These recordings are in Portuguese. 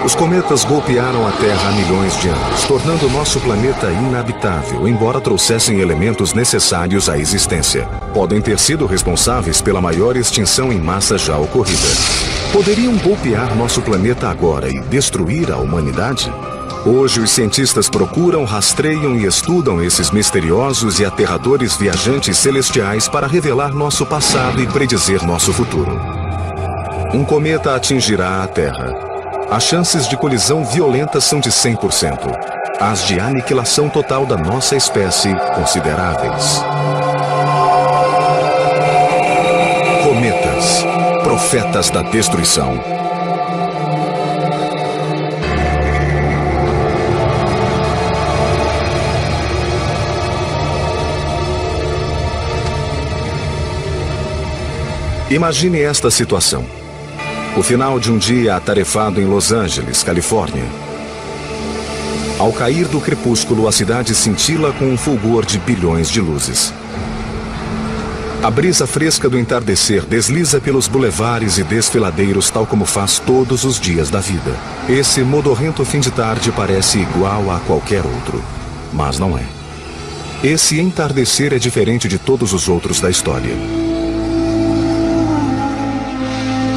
Os cometas golpearam a Terra há milhões de anos, tornando nosso planeta inabitável, embora trouxessem elementos necessários à existência. Podem ter sido responsáveis pela maior extinção em massa já ocorrida. Poderiam golpear nosso planeta agora e destruir a humanidade? Hoje, os cientistas procuram, rastreiam e estudam esses misteriosos e aterradores viajantes celestiais para revelar nosso passado e predizer nosso futuro. Um cometa atingirá a Terra. As chances de colisão violenta são de 100%. As de aniquilação total da nossa espécie, consideráveis. Cometas, profetas da destruição. Imagine esta situação. O final de um dia atarefado em Los Angeles, Califórnia. Ao cair do crepúsculo, a cidade cintila com um fulgor de bilhões de luzes. A brisa fresca do entardecer desliza pelos bulevares e desfiladeiros tal como faz todos os dias da vida. Esse modorrento fim de tarde parece igual a qualquer outro, mas não é. Esse entardecer é diferente de todos os outros da história.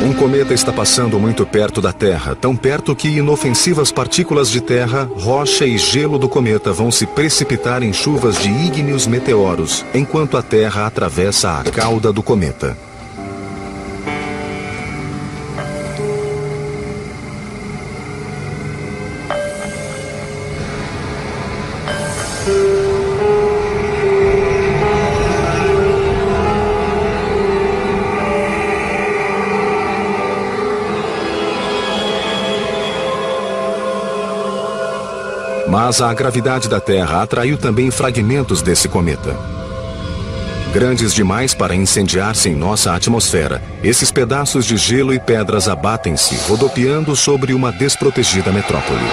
Um cometa está passando muito perto da Terra, tão perto que inofensivas partículas de terra, rocha e gelo do cometa vão se precipitar em chuvas de ígneos meteoros, enquanto a Terra atravessa a cauda do cometa. Mas a gravidade da Terra atraiu também fragmentos desse cometa. Grandes demais para incendiar-se em nossa atmosfera, esses pedaços de gelo e pedras abatem-se, rodopiando sobre uma desprotegida metrópole.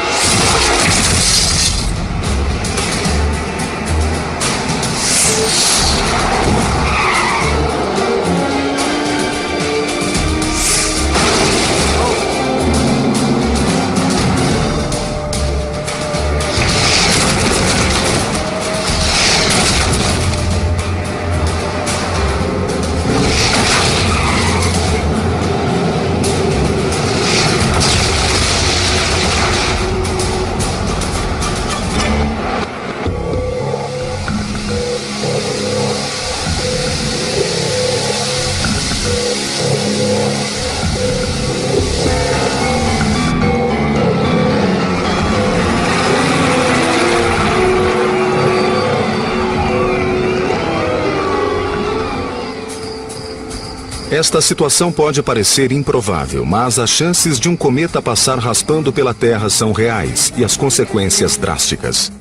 Esta situação pode parecer improvável, mas as chances de um cometa passar raspando pela Terra são reais e as consequências drásticas.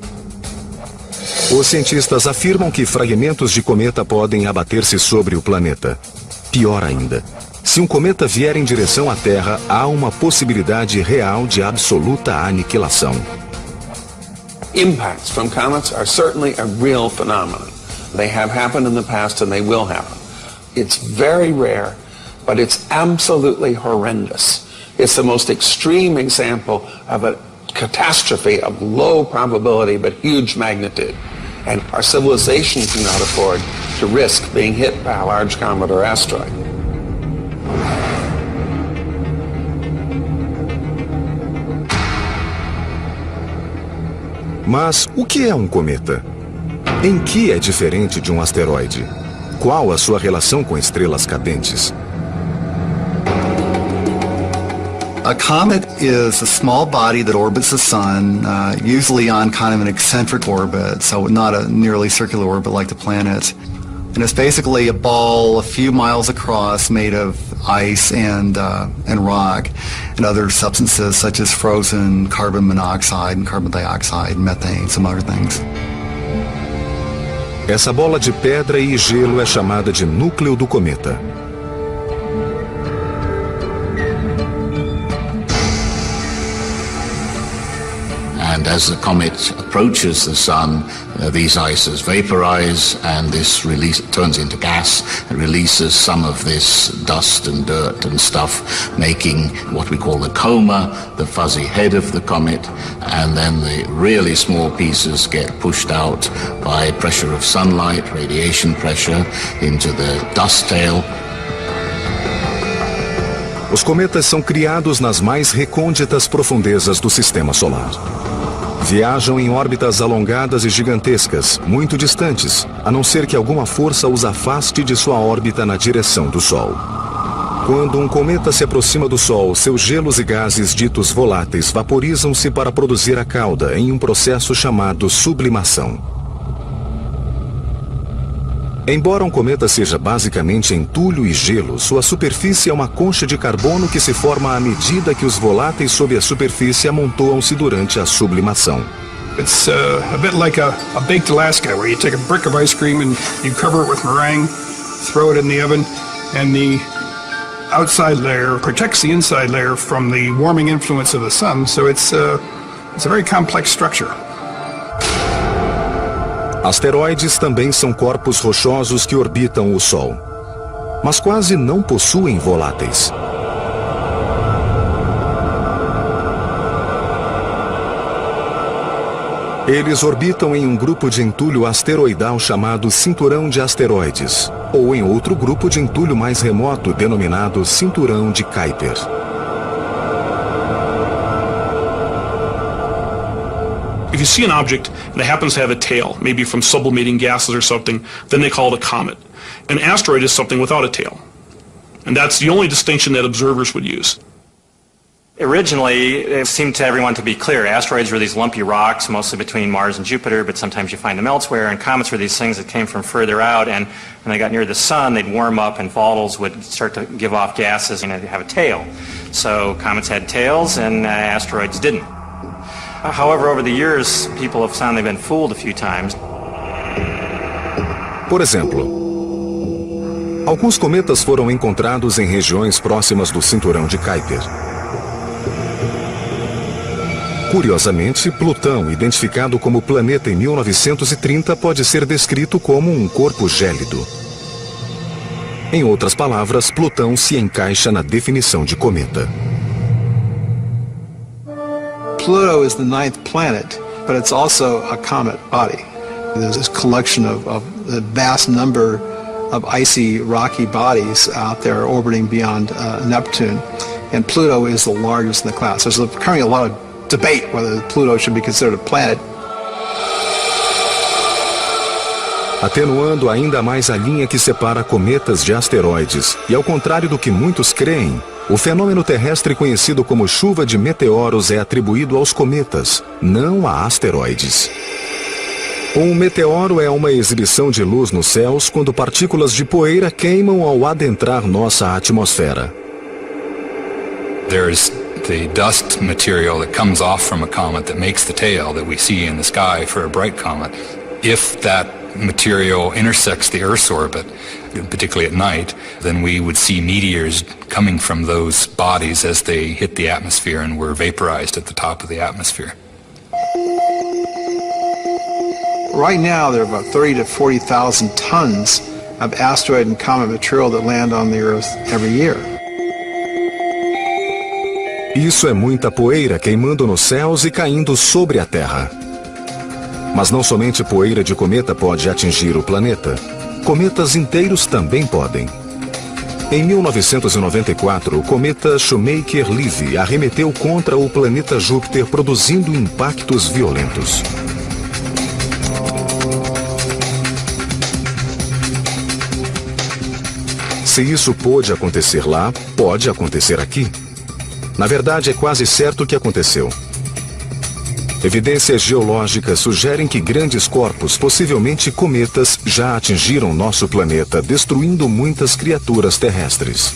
Os cientistas afirmam que fragmentos de cometa podem abater-se sobre o planeta. Pior ainda, se um cometa vier em direção à Terra, há uma possibilidade real de absoluta aniquilação. Impacts from comets are certainly a real phenomenon. They have happened in the past and they will happen. It's very rare, but it's absolutely horrendous. It's the most extreme example of a catastrophe of low probability but huge magnitude. And our civilization cannot afford to risk being hit by a large comet or asteroid. Mas o que é um cometa? Em que é diferente de um asteroide? Qual a sua relação com estrelas cadentes? A comet is a small body that orbits the sun, usually on kind of an eccentric orbit, so not a nearly circular orbit like the planet. And it's basically a ball a few miles across made of ice and rock and other substances such as frozen carbon monoxide and carbon dioxide, methane, some other things. Essa bola de pedra e gelo é chamada de núcleo do cometa. And as the comet approaches the sun, these ices vaporize, and this turns into gas, and releases some of this dust and dirt and stuff, making what we call the coma, the fuzzy head of the comet, and then the really small pieces get pushed out by pressure of sunlight, radiation pressure, into the dust tail. Os cometas são criados nas mais recônditas profundezas do Sistema Solar. Viajam em órbitas alongadas e gigantescas, muito distantes, a não ser que alguma força os afaste de sua órbita na direção do Sol. Quando um cometa se aproxima do Sol, seus gelos e gases ditos voláteis vaporizam-se para produzir a cauda em um processo chamado sublimação. Embora um cometa seja basicamente entulho e gelo, sua superfície é uma concha de carbono que se forma à medida que os voláteis sob a superfície amontoam-se durante a sublimação. It's a bit like a baked Alaska, where you take a brick of ice cream and you cover it with meringue, throw it in the oven, and the outside layer protects the inside layer from the warming influence of the sun, so it's a very complex structure. Asteroides também são corpos rochosos que orbitam o Sol, mas quase não possuem voláteis. Eles orbitam em um grupo de entulho asteroidal chamado Cinturão de Asteroides, ou em outro grupo de entulho mais remoto denominado Cinturão de Kuiper. If you see an object and it happens to have a tail, maybe from sublimating gases or something, then they call it a comet. An asteroid is something without a tail. And that's the only distinction that observers would use. Originally, it seemed to everyone to be clear. Asteroids were these lumpy rocks, mostly between Mars and Jupiter, but sometimes you find them elsewhere. And comets were these things that came from further out, and when they got near the sun, they'd warm up and volatiles would start to give off gases and they'd have a tail. So comets had tails and asteroids didn't. However, over the years, people have found they've been fooled a few times. Por exemplo, alguns cometas foram encontrados em regiões próximas do Cinturão de Kuiper. Curiosamente, Plutão, identificado como planeta em 1930, pode ser descrito como um corpo gélido. Em outras palavras, Plutão se encaixa na definição de cometa. Pluto is the ninth planet, but it's also a comet body. There's this collection of a vast number of icy, rocky bodies out there orbiting beyond Neptune, and Pluto is the largest in the class. There's currently a lot of debate whether Pluto should be considered a planet. Atenuando ainda mais a linha que separa cometas de asteroides, e ao contrário do que muitos creem, o fenômeno terrestre conhecido como chuva de meteoros é atribuído aos cometas, não a asteroides. Um meteoro é uma exibição de luz nos céus quando partículas de poeira queimam ao adentrar nossa atmosfera. There's the dust material that comes off from a comet that makes the tail that we see in the sky for a bright comet. If that material intersects the Earth's orbit, particularly at night, then we would see meteors coming from those bodies as they hit the atmosphere and were vaporized at the top of the atmosphere. Right now, there are about 30 to 40,000 tons of asteroid and comet material that land on the Earth every year. Isso é muita poeira queimando nos céus e caindo sobre a Terra. Mas não somente poeira de cometa pode atingir o planeta. Cometas inteiros também podem. Em 1994, o cometa Shoemaker-Levy arremeteu contra o planeta Júpiter, produzindo impactos violentos. Se isso pôde acontecer lá, pode acontecer aqui. Na verdade, é quase certo que aconteceu. Evidências geológicas sugerem que grandes corpos, possivelmente cometas, já atingiram nosso planeta, destruindo muitas criaturas terrestres.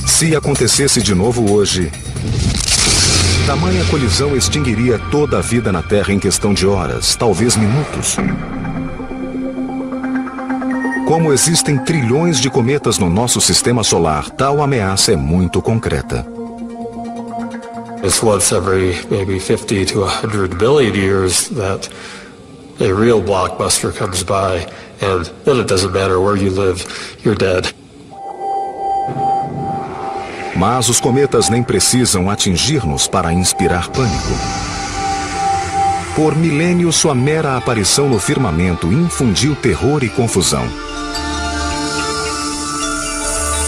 Se acontecesse de novo hoje, tamanha colisão extinguiria toda a vida na Terra em questão de horas, talvez minutos. Como existem trilhões de cometas no nosso sistema solar, tal ameaça é muito concreta. It's once every maybe 50 to 100 billion years that a real blockbuster comes by, and then it doesn't matter where you live, you're dead. Mas os cometas nem precisam atingir-nos para inspirar pânico. Por milênios, sua mera aparição no firmamento infundiu terror e confusão.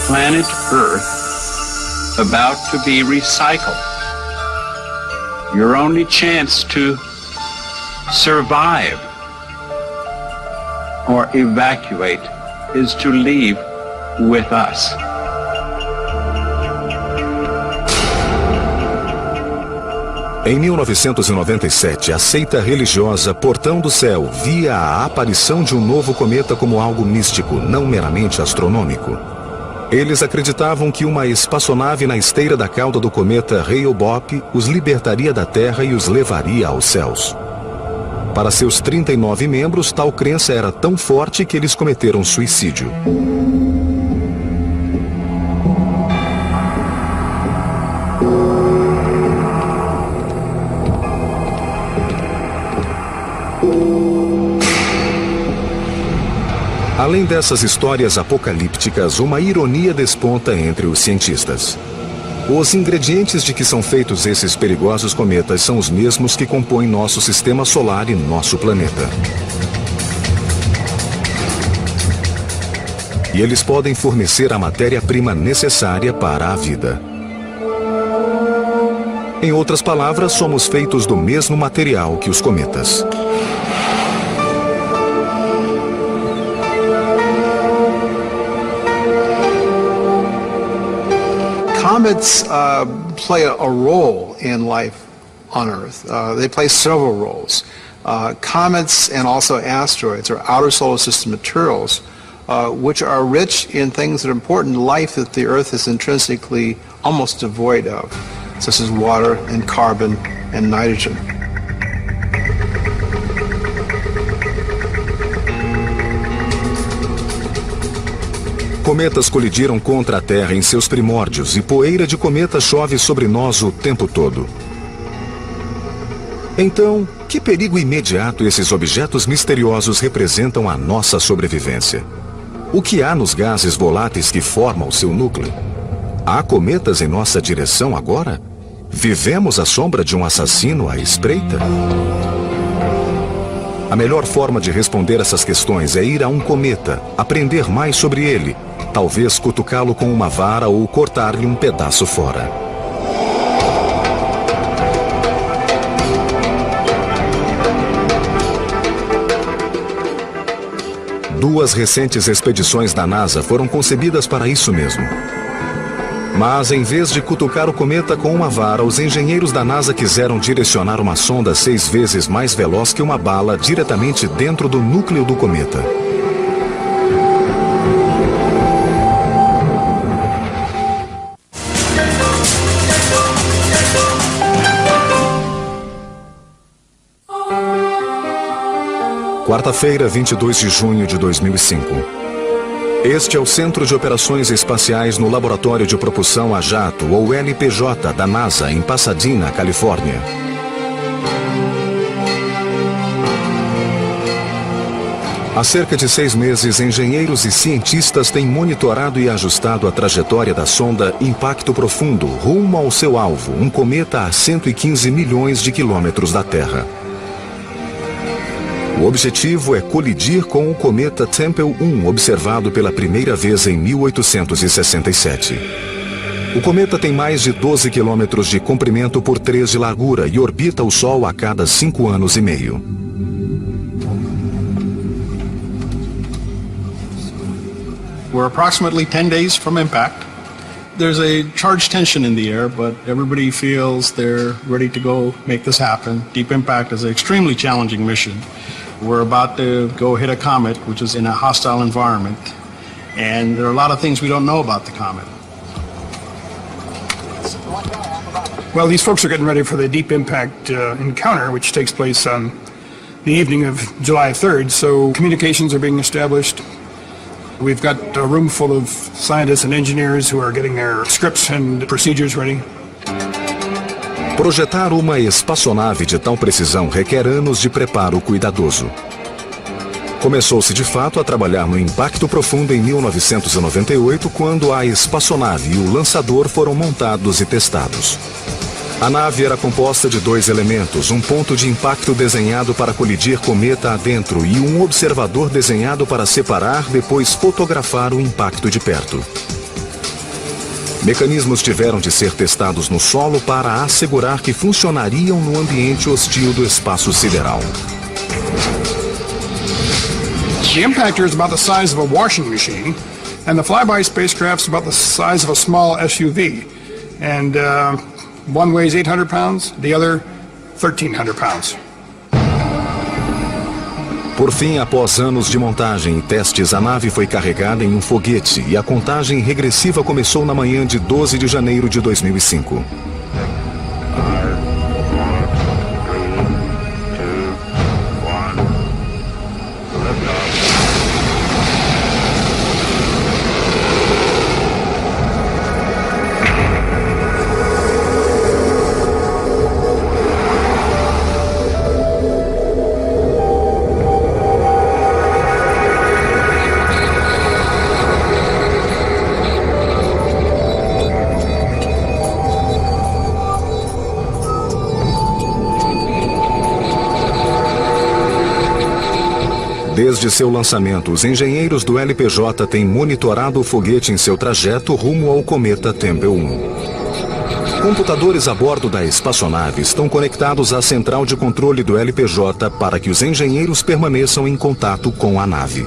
Planet Earth about to be recycled. Your only chance to survive or evacuate is to leave with us. Em 1997, a seita religiosa Portão do Céu via a aparição de um novo cometa como algo místico, não meramente astronômico. Eles acreditavam que uma espaçonave na esteira da cauda do cometa Hale-Bopp os libertaria da Terra e os levaria aos céus. Para seus 39 membros, tal crença era tão forte que eles cometeram suicídio. Além dessas histórias apocalípticas, uma ironia desponta entre os cientistas. Os ingredientes de que são feitos esses perigosos cometas são os mesmos que compõem nosso sistema solar e nosso planeta. E eles podem fornecer a matéria-prima necessária para a vida. Em outras palavras, somos feitos do mesmo material que os cometas. Comets play a role in life on Earth. They play several roles. Comets and also asteroids are outer solar system materials which are rich in things that are important in life that the Earth is intrinsically almost devoid of, such as water and carbon and nitrogen. Cometas colidiram contra a Terra em seus primórdios e poeira de cometa chove sobre nós o tempo todo. Então, que perigo imediato esses objetos misteriosos representam à nossa sobrevivência? O que há nos gases voláteis que formam o seu núcleo? Há cometas em nossa direção agora? Vivemos à sombra de um assassino à espreita? A melhor forma de responder essas questões é ir a um cometa, aprender mais sobre ele, talvez cutucá-lo com uma vara ou cortar-lhe um pedaço fora. Duas recentes expedições da NASA foram concebidas para isso mesmo. Mas, em vez de cutucar o cometa com uma vara, os engenheiros da NASA quiseram direcionar uma sonda 6 vezes mais veloz que uma bala diretamente dentro do núcleo do cometa. Quarta-feira, 22 de junho de 2005. Este é o Centro de Operações Espaciais no Laboratório de Propulsão a Jato, ou LPJ, da NASA, em Pasadena, Califórnia. Há cerca de 6 meses, engenheiros e cientistas têm monitorado e ajustado a trajetória da sonda Impacto Profundo rumo ao seu alvo, um cometa a 115 milhões de quilômetros da Terra. O objetivo é colidir com o cometa Tempel 1, observado pela primeira vez em 1867. O cometa tem mais de 12 quilômetros de comprimento por 3 de largura e orbita o Sol a cada 5 anos e meio. We're approximately 10 days from impact. There's a charged tension in the air, but everybody feels they're ready to go make this happen. Deep Impact is an extremely challenging mission. We're about to go hit a comet, which is in a hostile environment, and there are a lot of things we don't know about the comet. Well, these folks are getting ready for the Deep Impact encounter, which takes place on the evening of July 3rd, so communications are being established. We've got a room full of scientists and engineers who are getting their scripts and procedures ready. Projetar uma espaçonave de tal precisão requer anos de preparo cuidadoso. Começou-se de fato a trabalhar no impacto profundo em 1998, quando a espaçonave e o lançador foram montados e testados. A nave era composta de 2 elementos, um ponto de impacto desenhado para colidir cometa adentro e um observador desenhado para separar, depois fotografar o impacto de perto. Mecanismos tiveram de ser testados no solo para assegurar que funcionariam no ambiente hostil do espaço sideral. The impactor is about the size of a washing machine, and the flyby spacecraft is about the size of a small SUV. And one weighs 800 pounds, the other 1,300 pounds. Por fim, após anos de montagem e testes, a nave foi carregada em um foguete e a contagem regressiva começou na manhã de 12 de janeiro de 2005. Desde seu lançamento, os engenheiros do LPJ têm monitorado o foguete em seu trajeto rumo ao cometa Tempel 1. Computadores a bordo da espaçonave estão conectados à central de controle do LPJ para que os engenheiros permaneçam em contato com a nave.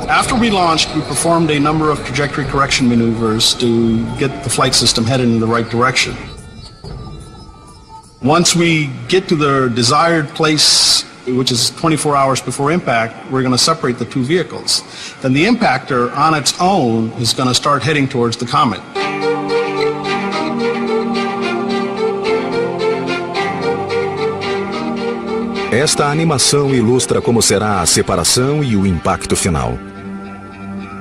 After we launched, we performed a number of trajectory correction maneuvers to get the flight system headed in the right direction. Once we get to the desired place, which is 24 hours before impact, we're going to separate the 2 vehicles. Then the impactor on its own is going to start heading towards the comet. Esta animação ilustra como será a separação e o impacto final.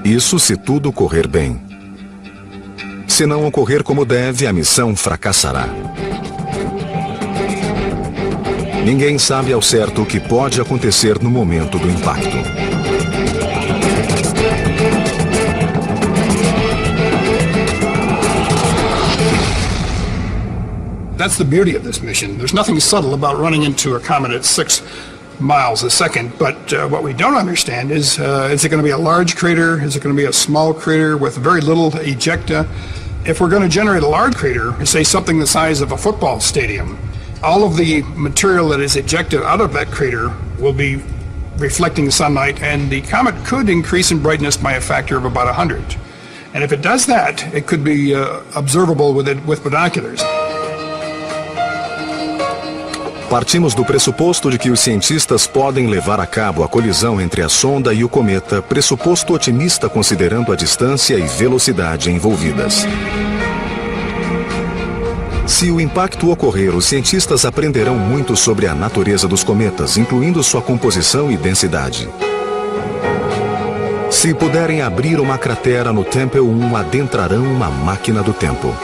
Isso se tudo correr bem. Se não ocorrer como deve, a missão fracassará. Ninguém sabe ao certo o que pode acontecer no momento do impacto. That's the beauty of this mission. There's nothing subtle about running into a comet at 6 miles a second, but what we don't understand is it going to be a large crater? Is it going to be a small crater with very little ejecta? If we're going to generate a large crater, say something the size of a football stadium, all of the material that is ejected out of that crater will be reflecting sunlight, and the comet could increase in brightness by a factor of about 100. And if it does that, it could be observable with binoculars. Partimos do pressuposto de que os cientistas podem levar a cabo a colisão entre a sonda e o cometa, pressuposto otimista considerando a distância e velocidade envolvidas. Se o impacto ocorrer, os cientistas aprenderão muito sobre a natureza dos cometas, incluindo sua composição e densidade. Se puderem abrir uma cratera no Tempel 1, adentrarão uma máquina do tempo.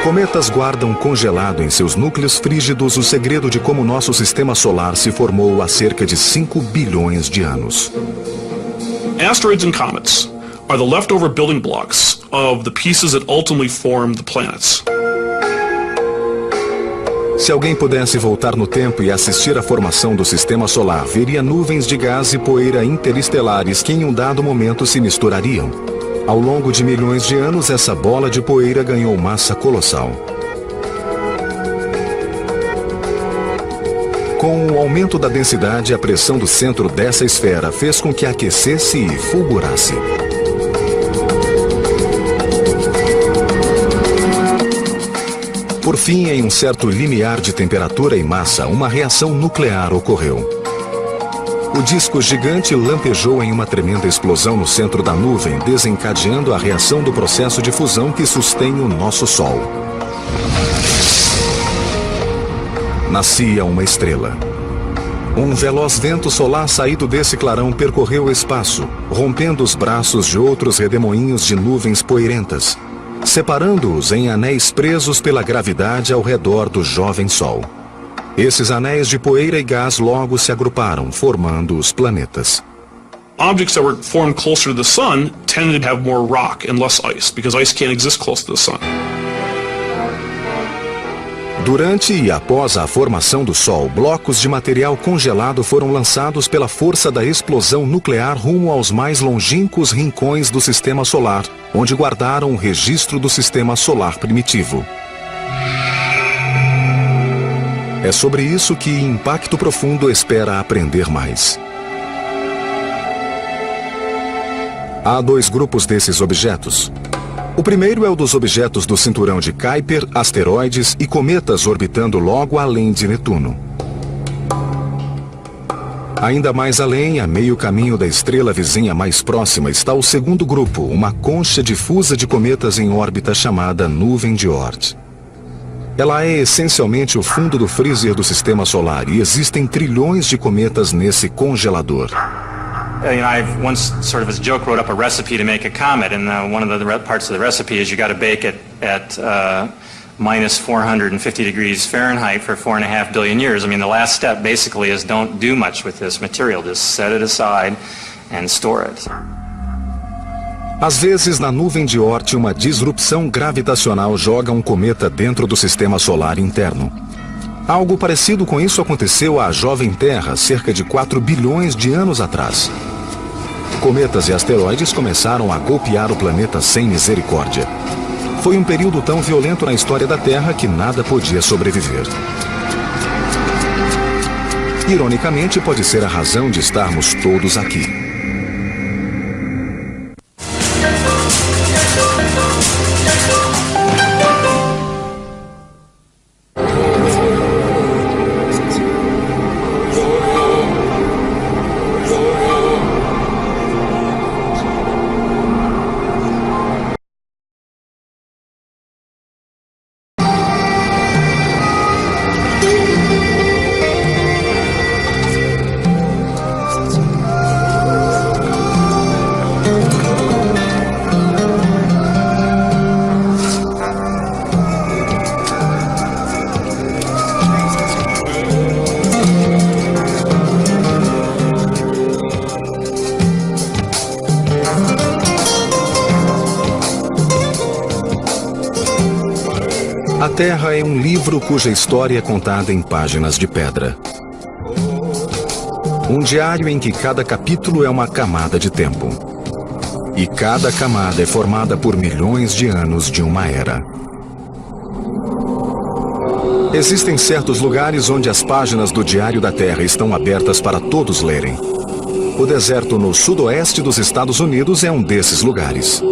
Cometas guardam congelado em seus núcleos frígidos o segredo de como nosso sistema solar se formou há cerca de 5 bilhões de anos. Asteroids and comets are the leftover building blocks of the pieces that ultimately form the planets. Se alguém pudesse voltar no tempo e assistir à formação do sistema solar, veria nuvens de gás e poeira interestelares que em um dado momento se misturariam. Ao longo de milhões de anos, essa bola de poeira ganhou massa colossal. Com o aumento da densidade, a pressão do centro dessa esfera fez com que aquecesse e fulgurasse. Por fim, em um certo limiar de temperatura e massa, uma reação nuclear ocorreu. O disco gigante lampejou em uma tremenda explosão no centro da nuvem, desencadeando a reação do processo de fusão que sustém o nosso Sol. Nascia uma estrela. Um veloz vento solar saído desse clarão percorreu o espaço, rompendo os braços de outros redemoinhos de nuvens poeirentas, separando-os em anéis presos pela gravidade ao redor do jovem Sol. Esses anéis de poeira e gás logo se agruparam, formando os planetas. Objects that were formed closer to the sun tended to have more rock and less ice, because ice can't exist close to the sun. Durante e após a formação do Sol, blocos de material congelado foram lançados pela força da explosão nuclear rumo aos mais longínquos rincões do Sistema Solar, onde guardaram o registro do Sistema Solar primitivo. É sobre isso que Impacto Profundo espera aprender mais. Há 2 grupos desses objetos. O primeiro é o dos objetos do cinturão de Kuiper, asteroides e cometas orbitando logo além de Netuno. Ainda mais além, a meio caminho da estrela vizinha mais próxima, está o segundo grupo, uma concha difusa de cometas em órbita chamada Nuvem de Oort. Ela é essencialmente o fundo do freezer do Sistema Solar e existem trilhões de cometas nesse congelador. I've once, sort of as a joke, wrote up a recipe to make a comet, and one of the parts of the recipe is you got to bake it at minus 450 degrees Fahrenheit for 4.5 billion years. I mean, the last step basically is don't do much with this material, just set it aside and store it. Às vezes, na nuvem de Oort, uma disrupção gravitacional joga um cometa dentro do Sistema Solar interno. Algo parecido com isso aconteceu à jovem Terra cerca de 4 bilhões de anos atrás. Cometas e asteroides começaram a golpear o planeta sem misericórdia. Foi um período tão violento na história da Terra que nada podia sobreviver. Ironicamente, pode ser a razão de estarmos todos aqui. A Terra é um livro cuja história é contada em páginas de pedra. Um diário em que cada capítulo é uma camada de tempo. E cada camada é formada por milhões de anos de uma era. Existem certos lugares onde as páginas do Diário da Terra estão abertas para todos lerem. O deserto no sudoeste dos Estados Unidos é um desses lugares.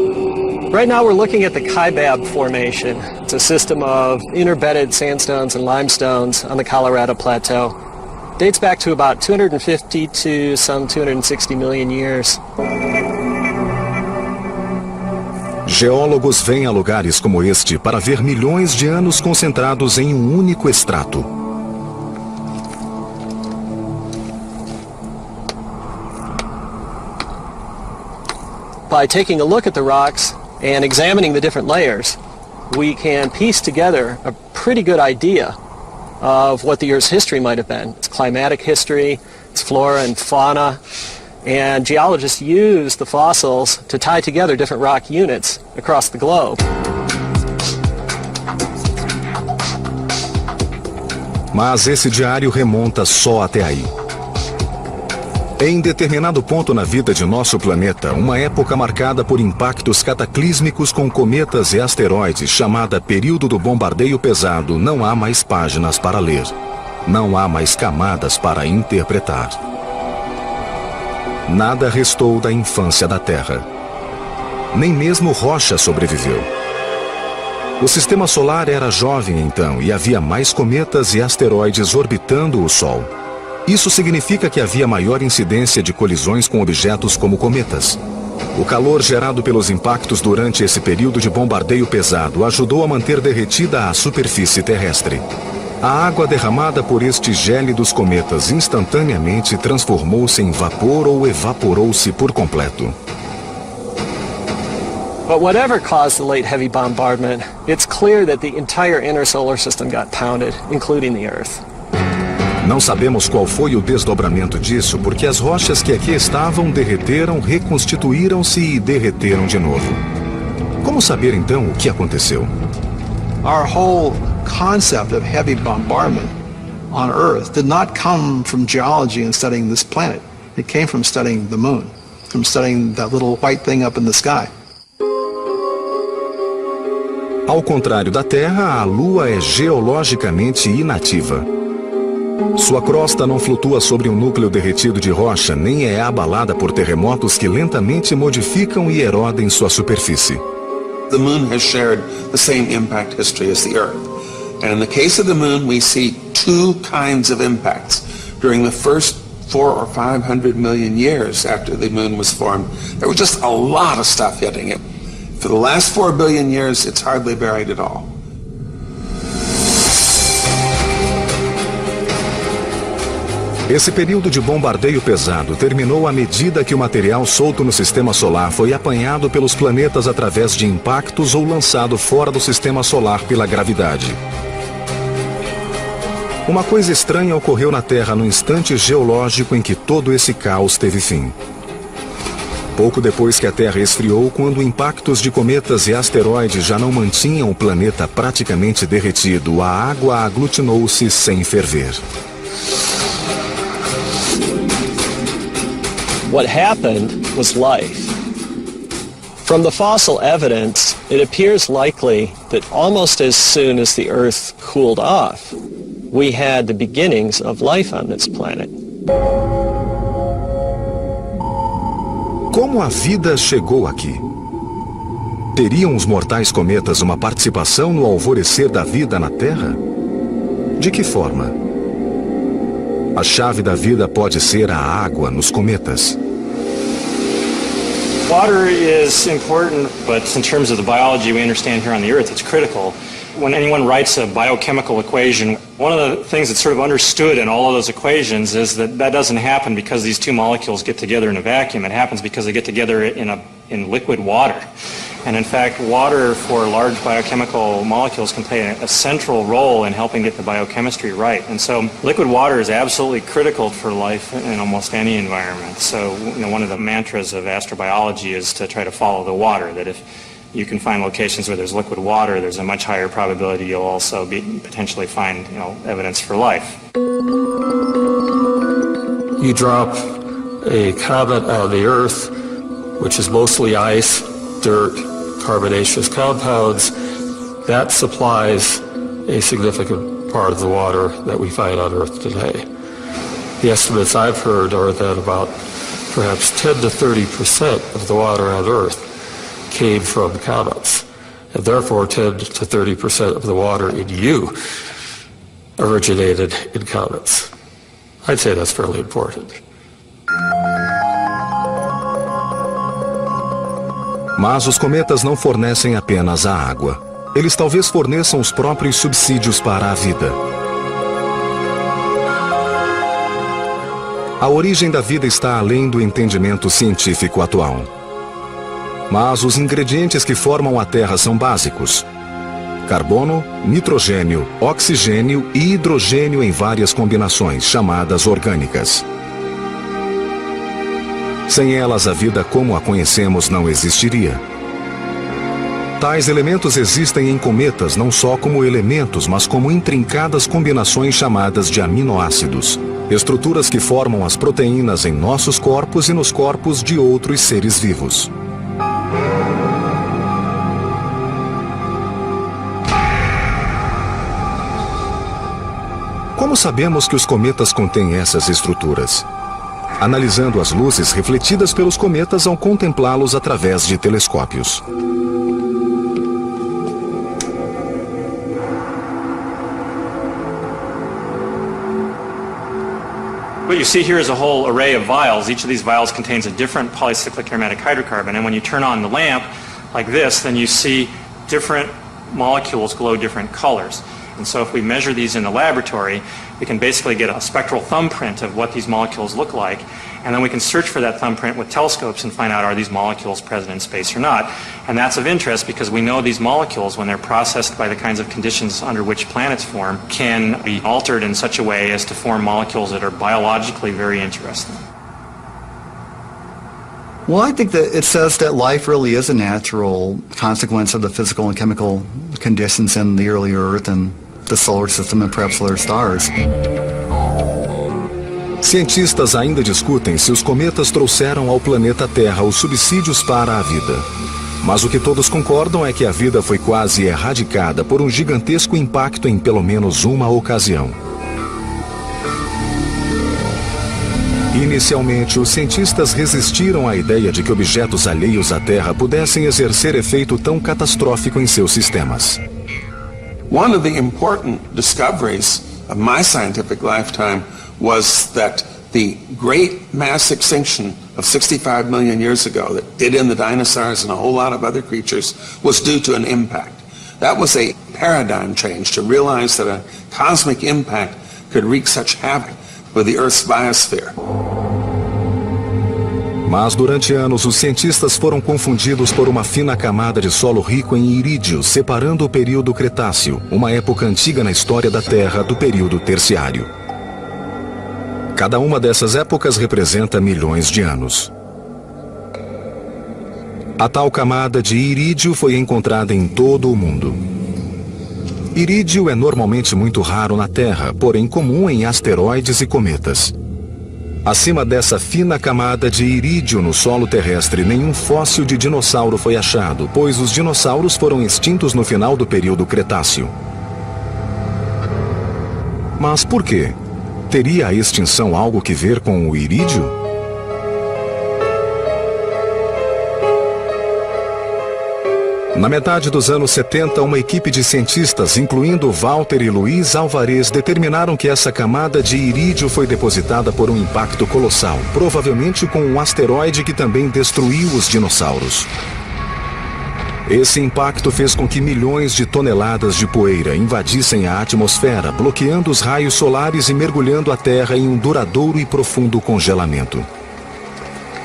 Right now we're looking at the Kaibab Formation. It's a system of interbedded sandstones and limestones on the Colorado Plateau. Dates back to about 250 to some 260 million years. Geólogos vêm a lugares como este para ver milhões de anos concentrados em um único extrato. By taking a look at the rocks and examining the different layers, we can piece together a pretty good idea of what the Earth's history might have been. Its climatic history, its flora and fauna, and geologists use the fossils to tie together different rock units across the globe. Mas esse diário remonta só até aí. Em determinado ponto na vida de nosso planeta, uma época marcada por impactos cataclísmicos com cometas e asteroides, chamada Período do Bombardeio Pesado, não há mais páginas para ler. Não há mais camadas para interpretar. Nada restou da infância da Terra. Nem mesmo rocha sobreviveu. O Sistema Solar era jovem então e havia mais cometas e asteroides orbitando o Sol. Isso significa que havia maior incidência de colisões com objetos como cometas. O calor gerado pelos impactos durante esse período de bombardeio pesado ajudou a manter derretida a superfície terrestre. A água derramada por estes gélidos cometas instantaneamente transformou-se em vapor ou evaporou-se por completo. But whatever caused the late heavy bombardment, it's clear that the entire inner solar system got pounded, including the Earth. Não sabemos qual foi o desdobramento disso, porque as rochas que aqui estavam derreteram, reconstituíram-se e derreteram de novo. Como saber então o que aconteceu? Our whole concept of heavy bombardment on Earth did not come from geology and studying this planet. It came from studying the moon, from studying that little white thing up in the sky. Ao contrário da Terra, a Lua é geologicamente inativa. Sua crosta não flutua sobre um núcleo derretido de rocha, nem é abalada por terremotos que lentamente modificam e erodem sua superfície. The moon has shared the same impact history as the Earth. And in the case of the moon, we see two kinds of impacts. During the first 400 or 500 million years after the moon was formed, there was just a lot of stuff hitting it. For the last 4 billion years, it's hardly buried at all. Esse período de bombardeio pesado terminou à medida que o material solto no sistema solar foi apanhado pelos planetas através de impactos ou lançado fora do sistema solar pela gravidade. Uma coisa estranha ocorreu na Terra no instante geológico em que todo esse caos teve fim. Pouco depois que a Terra esfriou, quando impactos de cometas e asteroides já não mantinham o planeta praticamente derretido, a água aglutinou-se sem ferver. What happened was life. From the fossil evidence, it appears likely that almost as soon as the Earth cooled off, we had the beginnings of life on this planet. Como a vida chegou aqui? Teriam os mortais cometas uma participação no alvorecer da vida na Terra? De que forma? A chave da vida pode ser a água nos cometas. Water is important, but in terms of the biology we understand here on the Earth, it's critical. When anyone writes a biochemical equation, one of the things that's sort of understood in all of those equations is that that doesn't happen because these two molecules get together in a vacuum. It happens because they get together in liquid water. And in fact, water for large biochemical molecules can play a central role in helping get the biochemistry right. And so liquid water is absolutely critical for life in almost any environment. So, one of the mantras of astrobiology is to try to follow the water, that if you can find locations where there's liquid water, there's a much higher probability you'll also potentially find, evidence for life. You drop a comet on the Earth, which is mostly ice, dirt, carbonaceous compounds. That supplies a significant part of the water that we find on Earth today. The estimates I've heard are that about perhaps 10 to 30% of the water on Earth came from comets, and therefore 10 to 30% of the water in you originated in comets. I'd say that's fairly important. Mas os cometas não fornecem apenas a água. Eles talvez forneçam os próprios subsídios para a vida. A origem da vida está além do entendimento científico atual. Mas os ingredientes que formam a Terra são básicos: carbono, nitrogênio, oxigênio e hidrogênio em várias combinações, chamadas orgânicas. Sem elas, a vida como a conhecemos não existiria. Tais elementos existem em cometas não só como elementos, mas como intrincadas combinações chamadas de aminoácidos, estruturas que formam as proteínas em nossos corpos e nos corpos de outros seres vivos. Como sabemos que os cometas contêm essas estruturas? Analisando as luzes refletidas pelos cometas ao contemplá-los através de telescópios. What you see here is a whole array of vials. Each of these vials contains a different polycyclic aromatic hydrocarbon, and when you turn on the lamp like this, then you see different molecules glow different colors. And so if we measure these in the laboratory, we can basically get a spectral thumbprint of what these molecules look like, and then we can search for that thumbprint with telescopes and find out are these molecules present in space or not. And that's of interest because we know these molecules, when they're processed by the kinds of conditions under which planets form, can be altered in such a way as to form molecules that are biologically very interesting. Well, I think that it says that life really is a natural consequence of the physical and chemical conditions in the early Earth and the solar system and perhaps other stars. Cientistas ainda discutem se os cometas trouxeram ao planeta Terra os subsídios para a vida. Mas o que todos concordam é que a vida foi quase erradicada por um gigantesco impacto em pelo menos uma ocasião. Inicialmente, os cientistas resistiram à ideia de que objetos alheios à Terra pudessem exercer efeito tão catastrófico em seus sistemas. One of the important discoveries of my scientific lifetime was that the great mass extinction of 65 million years ago that did in the dinosaurs and a whole lot of other creatures was due to an impact. That was a paradigm change to realize that a cosmic impact could wreak such havoc with the Earth's biosphere. Mas durante anos, os cientistas foram confundidos por uma fina camada de solo rico em irídio, separando o período Cretáceo, uma época antiga na história da Terra, do período Terciário. Cada uma dessas épocas representa milhões de anos. A tal camada de irídio foi encontrada em todo o mundo. Irídio é normalmente muito raro na Terra, porém comum em asteroides e cometas. Acima dessa fina camada de irídio no solo terrestre, nenhum fóssil de dinossauro foi achado, pois os dinossauros foram extintos no final do período Cretáceo. Mas por quê? Teria a extinção algo que ver com o irídio? Na metade dos anos 70, uma equipe de cientistas, incluindo Walter e Luiz Alvarez, determinaram que essa camada de irídio foi depositada por um impacto colossal, provavelmente com um asteroide que também destruiu os dinossauros. Esse impacto fez com que milhões de toneladas de poeira invadissem a atmosfera, bloqueando os raios solares e mergulhando a Terra em um duradouro e profundo congelamento.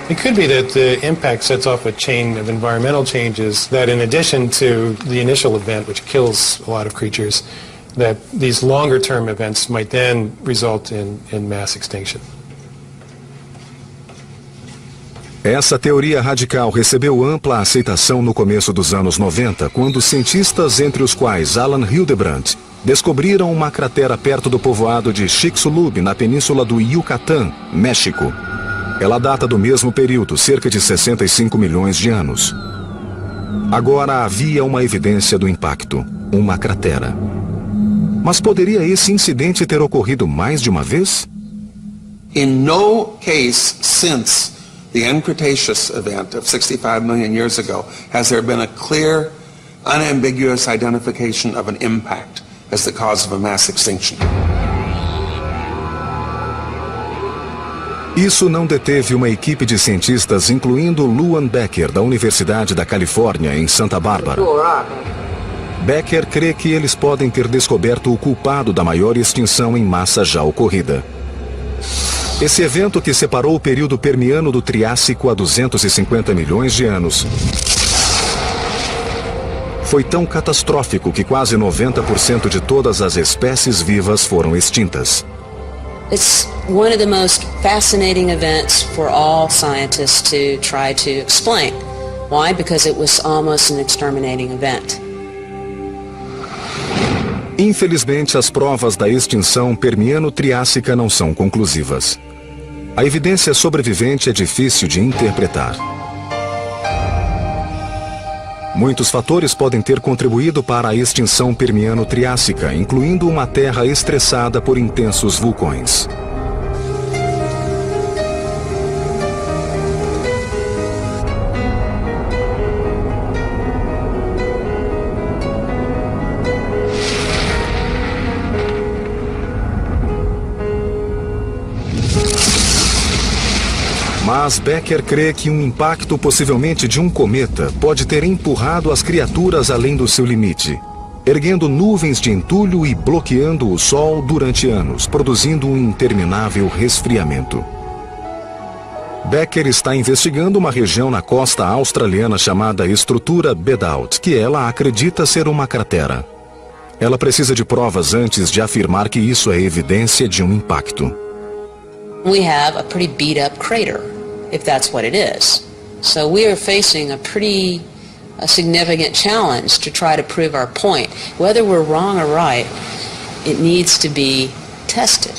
It could be that the impact sets off a chain of environmental changes that, in addition to the initial event, which kills a lot of creatures, that these longer-term events might then result in mass extinction. Essa teoria radical recebeu ampla aceitação no começo dos anos 90, quando cientistas, entre os quais Alan Hildebrand, descobriram uma cratera perto do povoado de Chicxulub, na península do Yucatán, México. Ela data do mesmo período, cerca de 65 milhões de anos. Agora havia uma evidência do impacto, uma cratera. Mas poderia esse incidente ter ocorrido mais de uma vez? In no case since the end Cretaceous event of 65 million years ago has there been a clear, unambiguous identification of an impact as the cause of a mass extinction. Isso não deteve uma equipe de cientistas, incluindo Luan Becker, da Universidade da Califórnia, em Santa Bárbara. Becker crê que eles podem ter descoberto o culpado da maior extinção em massa já ocorrida. Esse evento, que separou o período Permiano do Triássico a 250 milhões de anos, foi tão catastrófico que quase 90% de todas as espécies vivas foram extintas. It's one of the most fascinating events for all scientists to try to explain. Why? Because it was almost an exterminating event. Infelizmente, as provas da extinção Permiano-Triássica não são conclusivas. A evidência sobrevivente é difícil de interpretar. Muitos fatores podem ter contribuído para a extinção Permiano-Triássica, incluindo uma Terra estressada por intensos vulcões. Mas Becker crê que um impacto, possivelmente de um cometa, pode ter empurrado as criaturas além do seu limite. erguendo nuvens de entulho e bloqueando o sol durante anos, produzindo um interminável resfriamento. Becker está investigando uma região na costa australiana chamada estrutura Bedout, que ela acredita ser uma cratera. Ela precisa de provas antes de afirmar que isso é evidência de um impacto. We have a pretty beat up crater, if that's what it is. So we are facing a pretty significant challenge to try to prove our point. Whether we're wrong or right, it needs to be tested.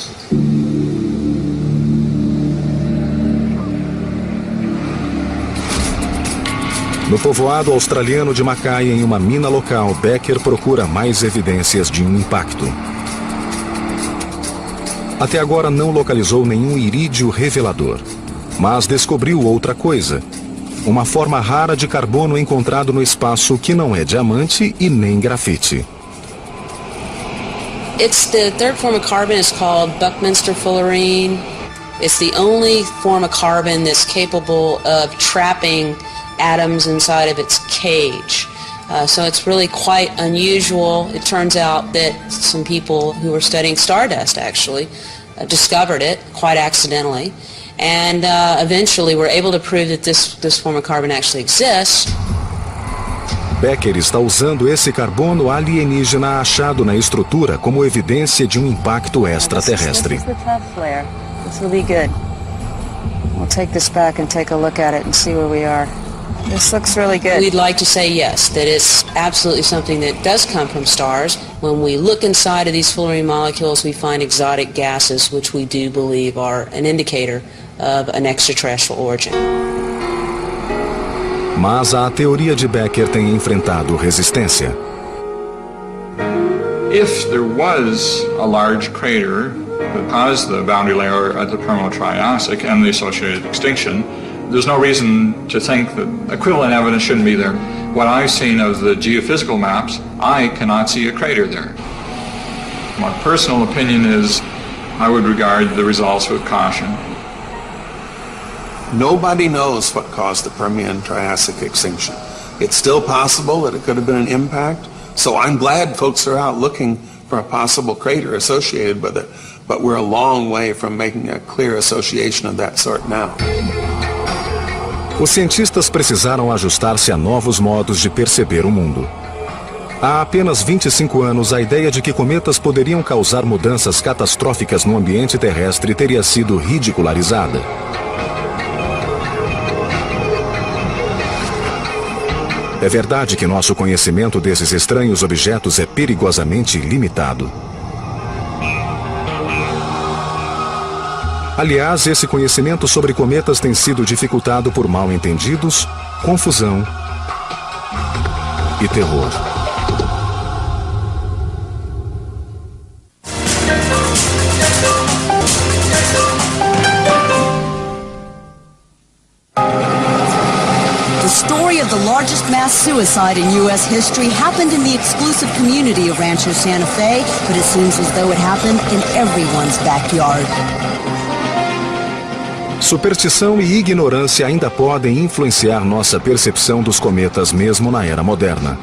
No povoado australiano de Mackay, em uma mina local, Becker procura mais evidências de um impacto. Até agora não localizou nenhum irídio revelador, mas descobriu outra coisa. Uma forma rara de carbono encontrado no espaço que não é diamante e nem grafite. It's the third form of carbon is called Buckminster fullerene. It's the only form of carbon that's capable of trapping atoms inside of its cage. So it's really quite unusual. It turns out that some people who were studying stardust actually discovered it quite accidentally. And eventually were able to prove that this form of carbon actually exists. Becker está usando esse carbono alienígena achado na estrutura como evidência de um impacto extraterrestre. This is the top flare. This will be good. We'll take this back and take a look at it and see where we are. This looks really good. We'd like to say yes, that it's absolutely something that does come from stars. When we look inside of these fullerene molecules, we find exotic gases, which we do believe are an indicator of an extraterrestrial origin. Mas a teoria de Becker tem enfrentado resistência. If there was a large crater that caused the boundary layer at the Permo-Triassic and the associated extinction, there's no reason to think that equivalent evidence shouldn't be there. What I've seen of the geophysical maps, I cannot see a crater there. My personal opinion is I would regard the results with caution. Nobody knows what caused the Permian-Triassic extinction. It's still possible that it could have been an impact, so I'm glad folks are out looking for a possible crater associated with it, but we're a long way from making a clear association of that sort now. Os cientistas precisaram ajustar-se a novos modos de perceber o mundo. Há apenas 25 anos, a ideia de que cometas poderiam causar mudanças catastróficas no ambiente terrestre teria sido ridicularizada. É verdade que nosso conhecimento desses estranhos objetos é perigosamente limitado. Aliás, esse conhecimento sobre cometas tem sido dificultado por mal-entendidos, confusão e terror. The story of the largest mass suicide in U.S. history happened in the exclusive community of Rancho Santa Fe, but it seems as though it happened in everyone's backyard. Superstição e ignorância ainda podem influenciar nossa percepção dos cometas mesmo na era moderna.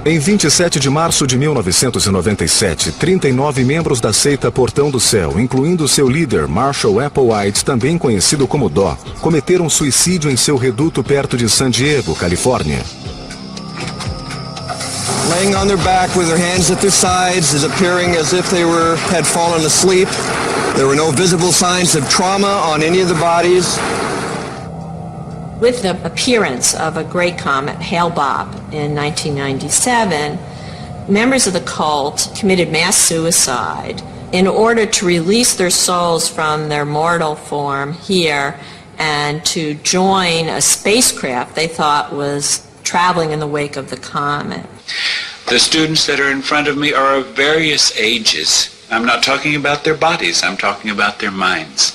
Em 27 de março de 1997, 39 membros da seita Portão do Céu, incluindo seu líder Marshall Applewhite, também conhecido como Dó, cometeram suicídio em seu reduto perto de San Diego, Califórnia. Laying on their back with their hands at their sides, is appearing as if they had fallen asleep. There were no visible signs of trauma on any of the bodies. With the appearance of a great comet, Hale-Bopp, in 1997, members of the cult committed mass suicide in order to release their souls from their mortal form here and to join a spacecraft they thought was traveling in the wake of the comet. The students that are in front of me are of various ages. I'm not talking about their bodies, I'm talking about their minds.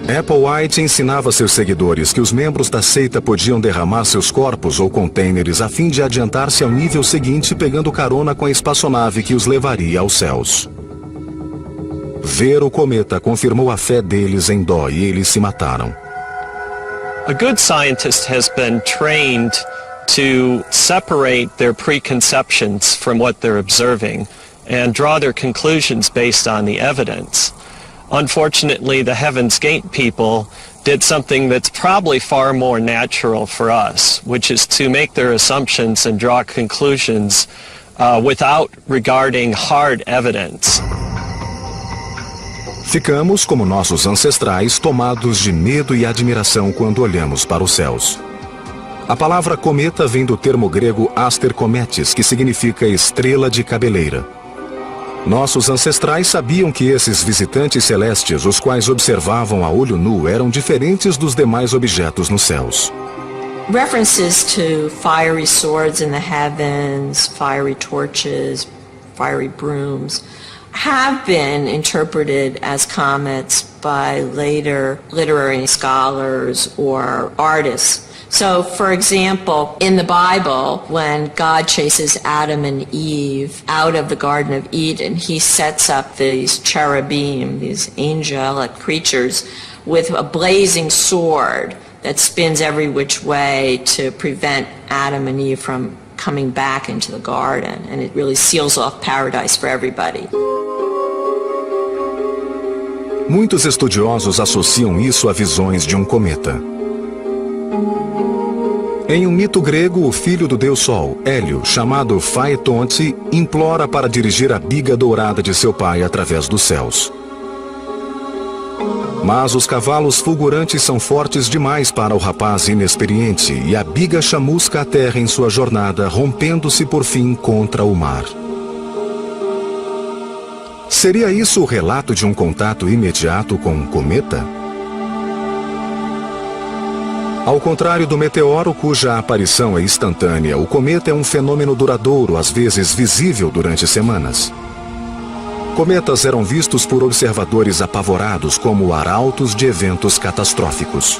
Applewhite ensinava seus seguidores que os membros da seita podiam derramar seus corpos ou contêineres a fim de adiantar-se ao nível seguinte, pegando carona com a espaçonave que os levaria aos céus. Ver o cometa confirmou a fé deles em Dó e eles se mataram. A good scientist has been trained to separate their preconceptions from what they're observing and draw their conclusions based on the evidence. Unfortunately, the Heaven's Gate people did something that's probably far more natural for us, which is to make their assumptions and draw conclusions without regarding hard evidence. Ficamos, como nossos ancestrais, tomados de medo e admiração quando olhamos para os céus. A palavra cometa vem do termo grego astercometes, que significa estrela de cabeleira. Nossos ancestrais sabiam que esses visitantes celestes, os quais observavam a olho nu, eram diferentes dos demais objetos nos céus. References to fiery swords in the heavens, fiery torches, fiery brooms have been interpreted as comets by later literary scholars or artists. So, for example, in the Bible, when God chases Adam and Eve out of the Garden of Eden, he sets up these cherubim, these angelic creatures, with a blazing sword that spins every which way to prevent Adam and Eve from coming back into the garden. And it really seals off paradise for everybody. Muitos estudiosos associam isso a visões de um cometa. Em um mito grego, o filho do deus Sol, Hélio, chamado Phaetonte, implora para dirigir a biga dourada de seu pai através dos céus. Mas os cavalos fulgurantes são fortes demais para o rapaz inexperiente e a biga chamusca a terra em sua jornada, rompendo-se por fim contra o mar. Seria isso o relato de um contato imediato com um cometa? Ao contrário do meteoro, cuja aparição é instantânea, o cometa é um fenômeno duradouro, às vezes visível durante semanas. Cometas eram vistos por observadores apavorados como arautos de eventos catastróficos.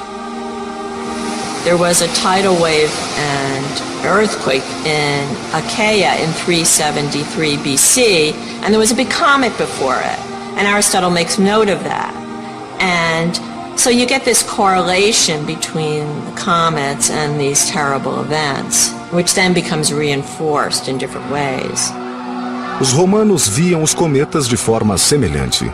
There was a tidal wave and earthquake in Achaia in 373 BC, and there was a big comet before it. And Aristotle makes note of that. And so you get this correlation between the comets and these terrible events, which then becomes reinforced in different ways. Os romanos viam os cometas de forma semelhante.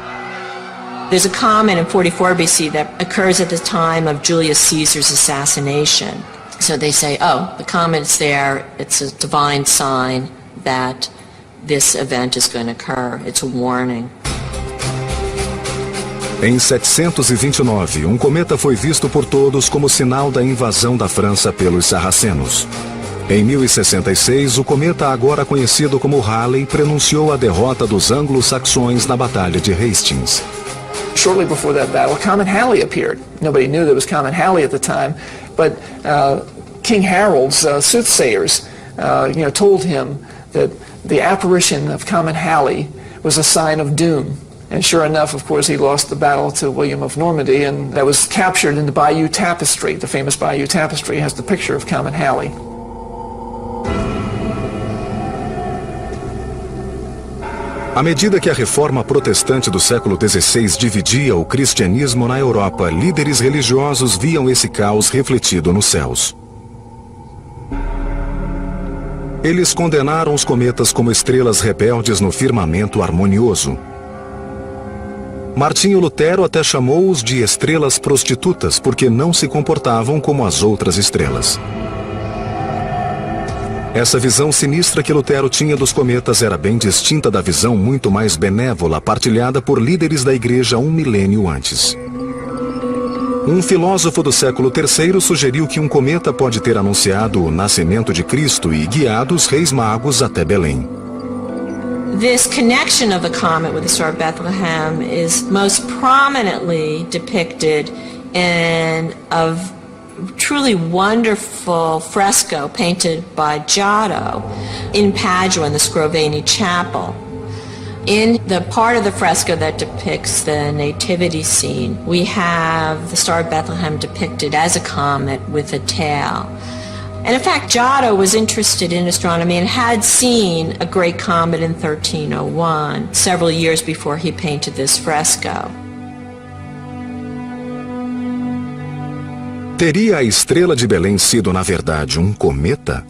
There's a comet in 44 BC that occurs at the time of Julius Caesar's assassination. So they say, oh, the comet's there, it's a divine sign that this event is going to occur. It's a warning. Em 729, um cometa foi visto por todos como sinal da invasão da França pelos sarracenos. Em 1066, o cometa, agora conhecido como Halley, prenunciou a derrota dos anglo-saxões na Batalha de Hastings. Shortly before that battle, Comet Halley appeared. Nobody knew there was Comet Halley at the time, but King Harold's soothsayers told him that the apparition of Comet Halley was a sign of doom. And sure enough, of course, he lost the battle to William of Normandy, and that was captured in the Bayeux Tapestry. The famous Bayeux Tapestry has the picture of Comet Halley. À medida que a reforma protestante do século XVI dividia o cristianismo na Europa, líderes religiosos viam esse caos refletido nos céus. Eles condenaram os cometas como estrelas rebeldes no firmamento harmonioso. Martinho Lutero até chamou-os de estrelas prostitutas porque não se comportavam como as outras estrelas. Essa visão sinistra que Lutero tinha dos cometas era bem distinta da visão muito mais benévola partilhada por líderes da igreja um milênio antes. Um filósofo do século III sugeriu que um cometa pode ter anunciado o nascimento de Cristo e guiado os reis magos até Belém. This connection of the comet with the Star of Bethlehem is most prominently depicted in a truly wonderful fresco painted by Giotto in Padua in the Scrovegni Chapel. In the part of the fresco that depicts the nativity scene, we have the Star of Bethlehem depicted as a comet with a tail. And in fact, Giotto was interested in astronomy and had seen a great comet in 1301, several years before he painted this fresco. Teria a estrela de Belém sido, na verdade, um cometa?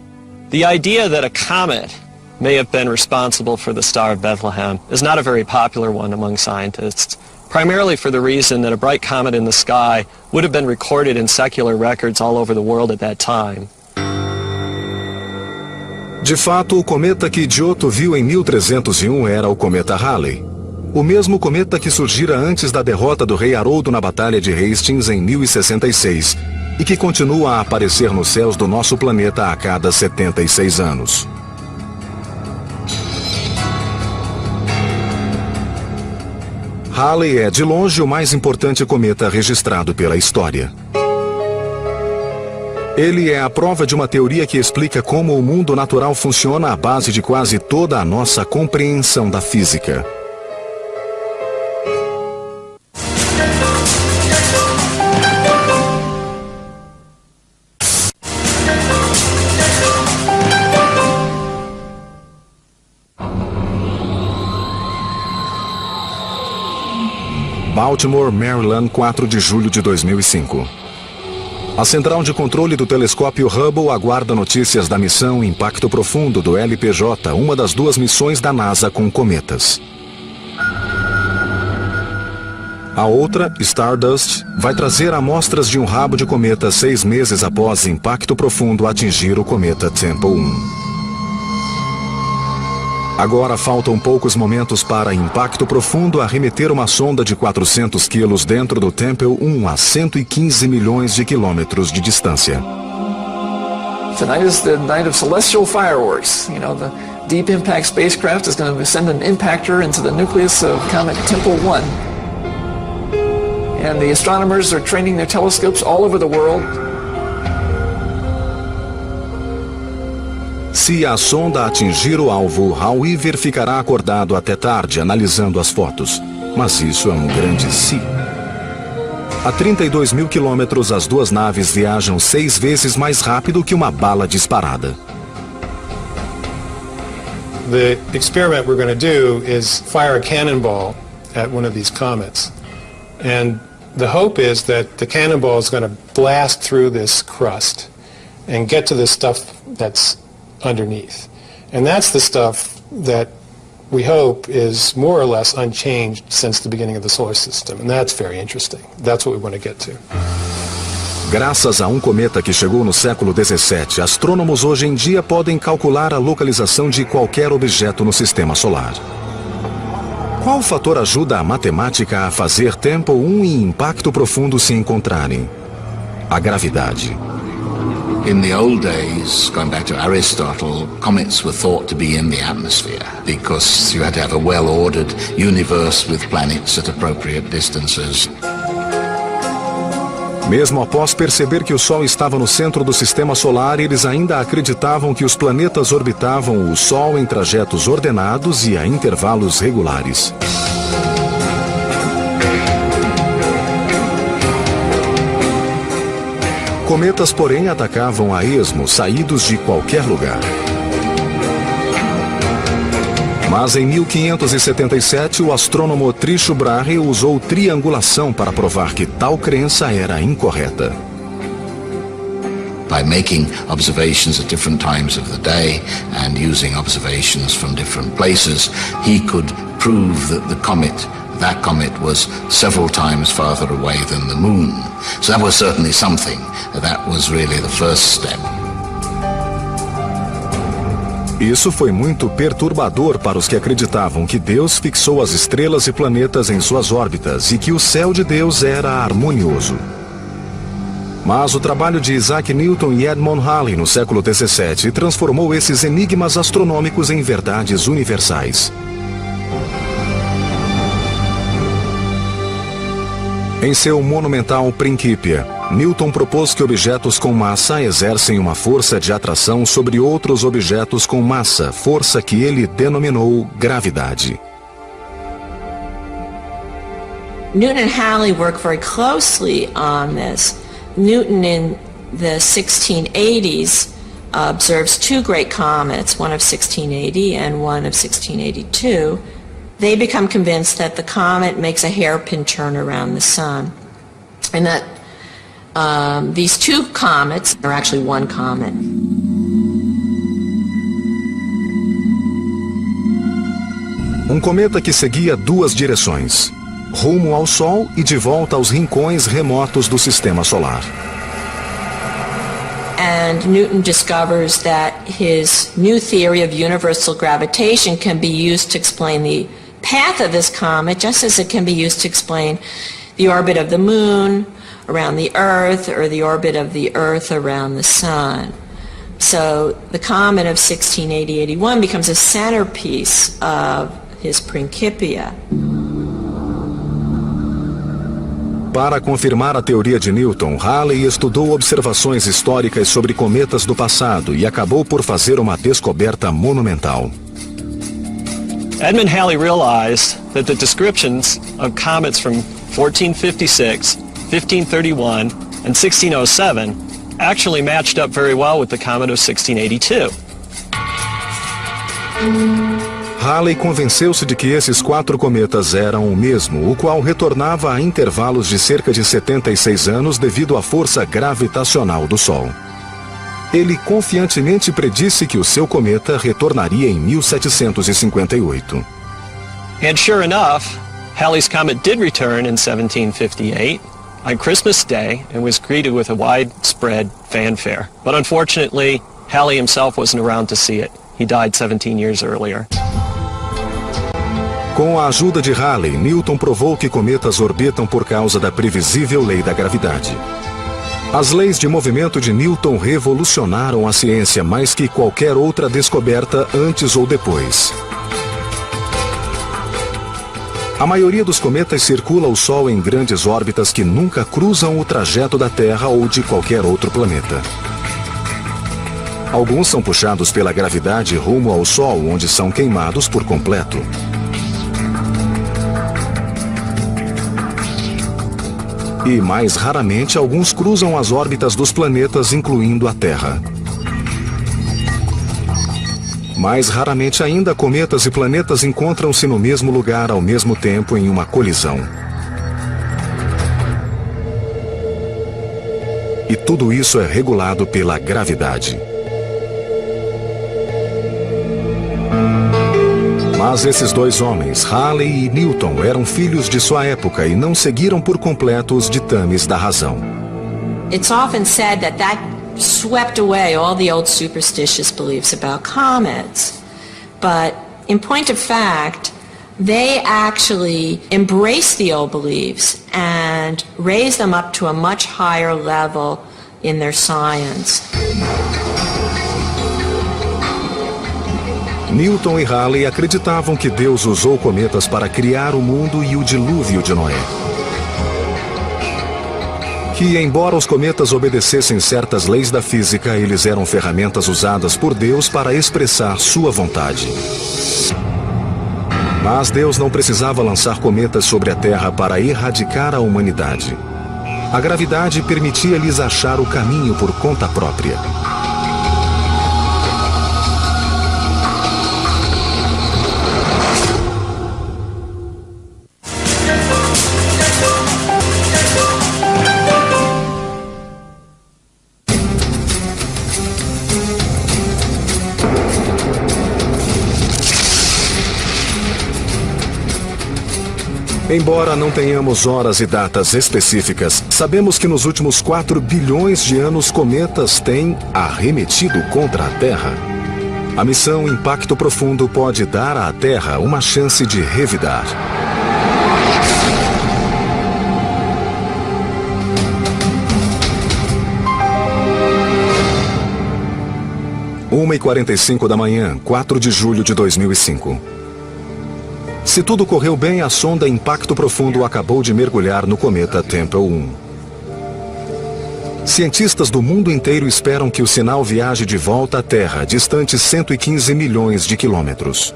The idea that a comet may have been responsible for the Star of Bethlehem is not a very popular one among scientists, primarily for the reason that a bright comet in the sky would have been recorded in secular records all over the world at that time. De fato, o cometa que Giotto viu em 1301 era o cometa Halley. O mesmo cometa que surgira antes da derrota do rei Haroldo na Batalha de Hastings em 1066 e que continua a aparecer nos céus do nosso planeta a cada 76 anos. Halley é, de longe, o mais importante cometa registrado pela história. Ele é a prova de uma teoria que explica como o mundo natural funciona à base de quase toda a nossa compreensão da física. Baltimore, Maryland, 4 de julho de 2005. A central de controle do telescópio Hubble aguarda notícias da missão Impacto Profundo do LPJ, uma das duas missões da NASA com cometas. A outra, Stardust, vai trazer amostras de um rabo de cometa 6 meses após Impacto Profundo atingir o cometa Tempel 1. Agora faltam poucos momentos para Impacto Profundo arremeter uma sonda de 400 quilos dentro do Tempel 1 a 115 milhões de quilômetros de distância. Tonight is the night of celestial fireworks. You know, the Deep Impact spacecraft is going to send an impactor into the nucleus of comet Tempel 1. And the astronomers are training their telescopes all over the world. Se a sonda atingir o alvo, Hal Weaver ficará acordado até tarde analisando as fotos. Mas isso é um grande se. A 32 mil quilômetros, as duas naves viajam 6 vezes mais rápido que uma bala disparada. The experiment we're going to do is fire a cannonball at one of these comets. And the hope is that the cannonball is going to blast through this crust and get to the stuff that's underneath. And that's the stuff that we hope is more or less unchanged since the beginning of the solar system. And that's very interesting. That's what we want to get to. Graças a um cometa que chegou no século 17, astrônomos hoje em dia podem calcular a localização de qualquer objeto no sistema solar. Qual fator ajuda a matemática a fazer Tempel 1 e Impacto Profundo se encontrarem? A gravidade. In the old days, going back to Aristotle, comets were thought to be in the atmosphere because you had to have a well-ordered universe with planets at appropriate distances. Mesmo após perceber que o Sol estava no centro do sistema solar, eles ainda acreditavam que os planetas orbitavam o Sol em trajetos ordenados e a intervalos regulares. Cometas, porém, atacavam a esmo, saídos de qualquer lugar. Mas em 1577, o astrônomo Tycho Brahe usou triangulação para provar que tal crença era incorreta. By making observations at different times of the day and using observations from different places, he could prove that that comet was several times farther away than the moon. So that was certainly something. That was really the first step. Isso foi muito perturbador para os que acreditavam que Deus fixou as estrelas e planetas em suas órbitas e que o céu de Deus era harmonioso. Mas o trabalho de Isaac Newton e Edmond Halley no século XVII transformou esses enigmas astronômicos em verdades universais. Em seu monumental Principia, Newton propôs que objetos com massa exercem uma força de atração sobre outros objetos com massa, força que ele denominou gravidade. Newton and Halley worked very closely on this. Newton in the 1680s observes 2 great comets, one of 1680 and one of 1682. They become convinced that the comet makes a hairpin turn around the sun, and that These two comets are actually one comet. Cometa que seguia duas direções, rumo ao Sol e de volta aos rincões remotos do Sistema Solar. And Newton discovers that his new theory of universal gravitation can be used to explain the path of this comet, just as it can be used to explain the orbit of the moon around the Earth or the orbit of the Earth around the Sun. So the comet of 1680-81 becomes a centerpiece of his Principia. Para confirmar a teoria de Newton, Halley estudou observações históricas sobre cometas do passado e acabou por fazer uma descoberta monumental. Edmund Halley realized that the descriptions of comets from 1456, 1531, and 1607 actually matched up very well with the comet of 1682. Halley convenceu-se de que esses 4 cometas eram o mesmo, o qual retornava a intervalos de cerca de 76 anos devido à força gravitacional do Sol. Ele confiantemente predisse que o seu cometa retornaria em 1758. And sure enough, Halley's comet did return in 1758 on Christmas Day and was greeted with a widespread fanfare. But unfortunately, Halley himself wasn't around to see it. He died 17 years earlier. Com a ajuda de Halley, Newton provou que cometas orbitam por causa da previsível lei da gravidade. As leis de movimento de Newton revolucionaram a ciência mais que qualquer outra descoberta antes ou depois. A maioria dos cometas circula o Sol em grandes órbitas que nunca cruzam o trajeto da Terra ou de qualquer outro planeta. Alguns são puxados pela gravidade rumo ao Sol, onde são queimados por completo. E, mais raramente, alguns cruzam as órbitas dos planetas, incluindo a Terra. Mais raramente ainda, cometas e planetas encontram-se no mesmo lugar ao mesmo tempo em uma colisão. E tudo isso é regulado pela gravidade. Mas esses dois homens, Halley e Newton, eram filhos de sua época e não seguiram por completo os ditames da razão. It's often said that swept away all the old superstitious beliefs about comets. But in point of fact, they actually embraced the old beliefs and raised them up to a much higher level in their science. Newton e Halley acreditavam que Deus usou cometas para criar o mundo e o dilúvio de Noé. Que, embora os cometas obedecessem certas leis da física, eles eram ferramentas usadas por Deus para expressar sua vontade. Mas Deus não precisava lançar cometas sobre a Terra para erradicar a humanidade. A gravidade permitia-lhes achar o caminho por conta própria. Embora não tenhamos horas e datas específicas, sabemos que nos últimos 4 bilhões de anos cometas têm arremetido contra a Terra. A missão Impacto Profundo pode dar à Terra uma chance de revidar. Uma e 45 da manhã, 4 de julho de 2005. Se tudo correu bem, a sonda Impacto Profundo acabou de mergulhar no cometa Tempel 1. Cientistas do mundo inteiro esperam que o sinal viaje de volta à Terra, distante 115 milhões de quilômetros.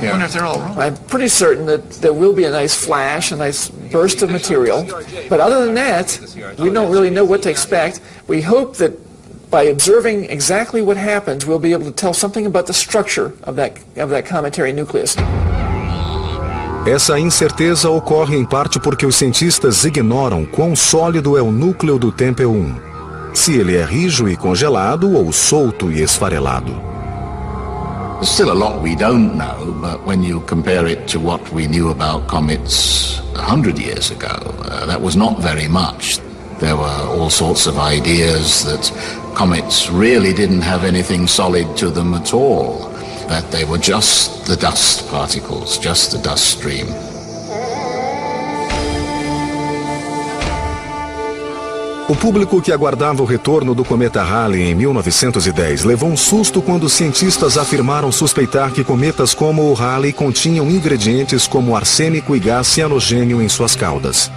I wonder if they're all wrong. I'm pretty certain that there will be a nice flash, a nice burst of material. But other than that, we don't really know what to expect. We hope that by observing exactly what happens, we'll be able to tell something about the structure of that cometary nucleus. Essa incerteza ocorre em parte porque os cientistas ignoram quão sólido é o núcleo do Tempel 1. Se ele é rijo e congelado ou solto e esfarelado. There's still a lot we don't know, but when you compare it to what we knew about comets 100 years ago, that was not very much. There were all sorts of ideas that comets really didn't have anything solid to them at all, that they were just the dust particles, just the dust stream. O público que aguardava o retorno do cometa Halley em 1910 levou um susto quando os cientistas afirmaram suspeitar que cometas como o Halley continham ingredientes como arsênico e gás cianogênio em suas caudas.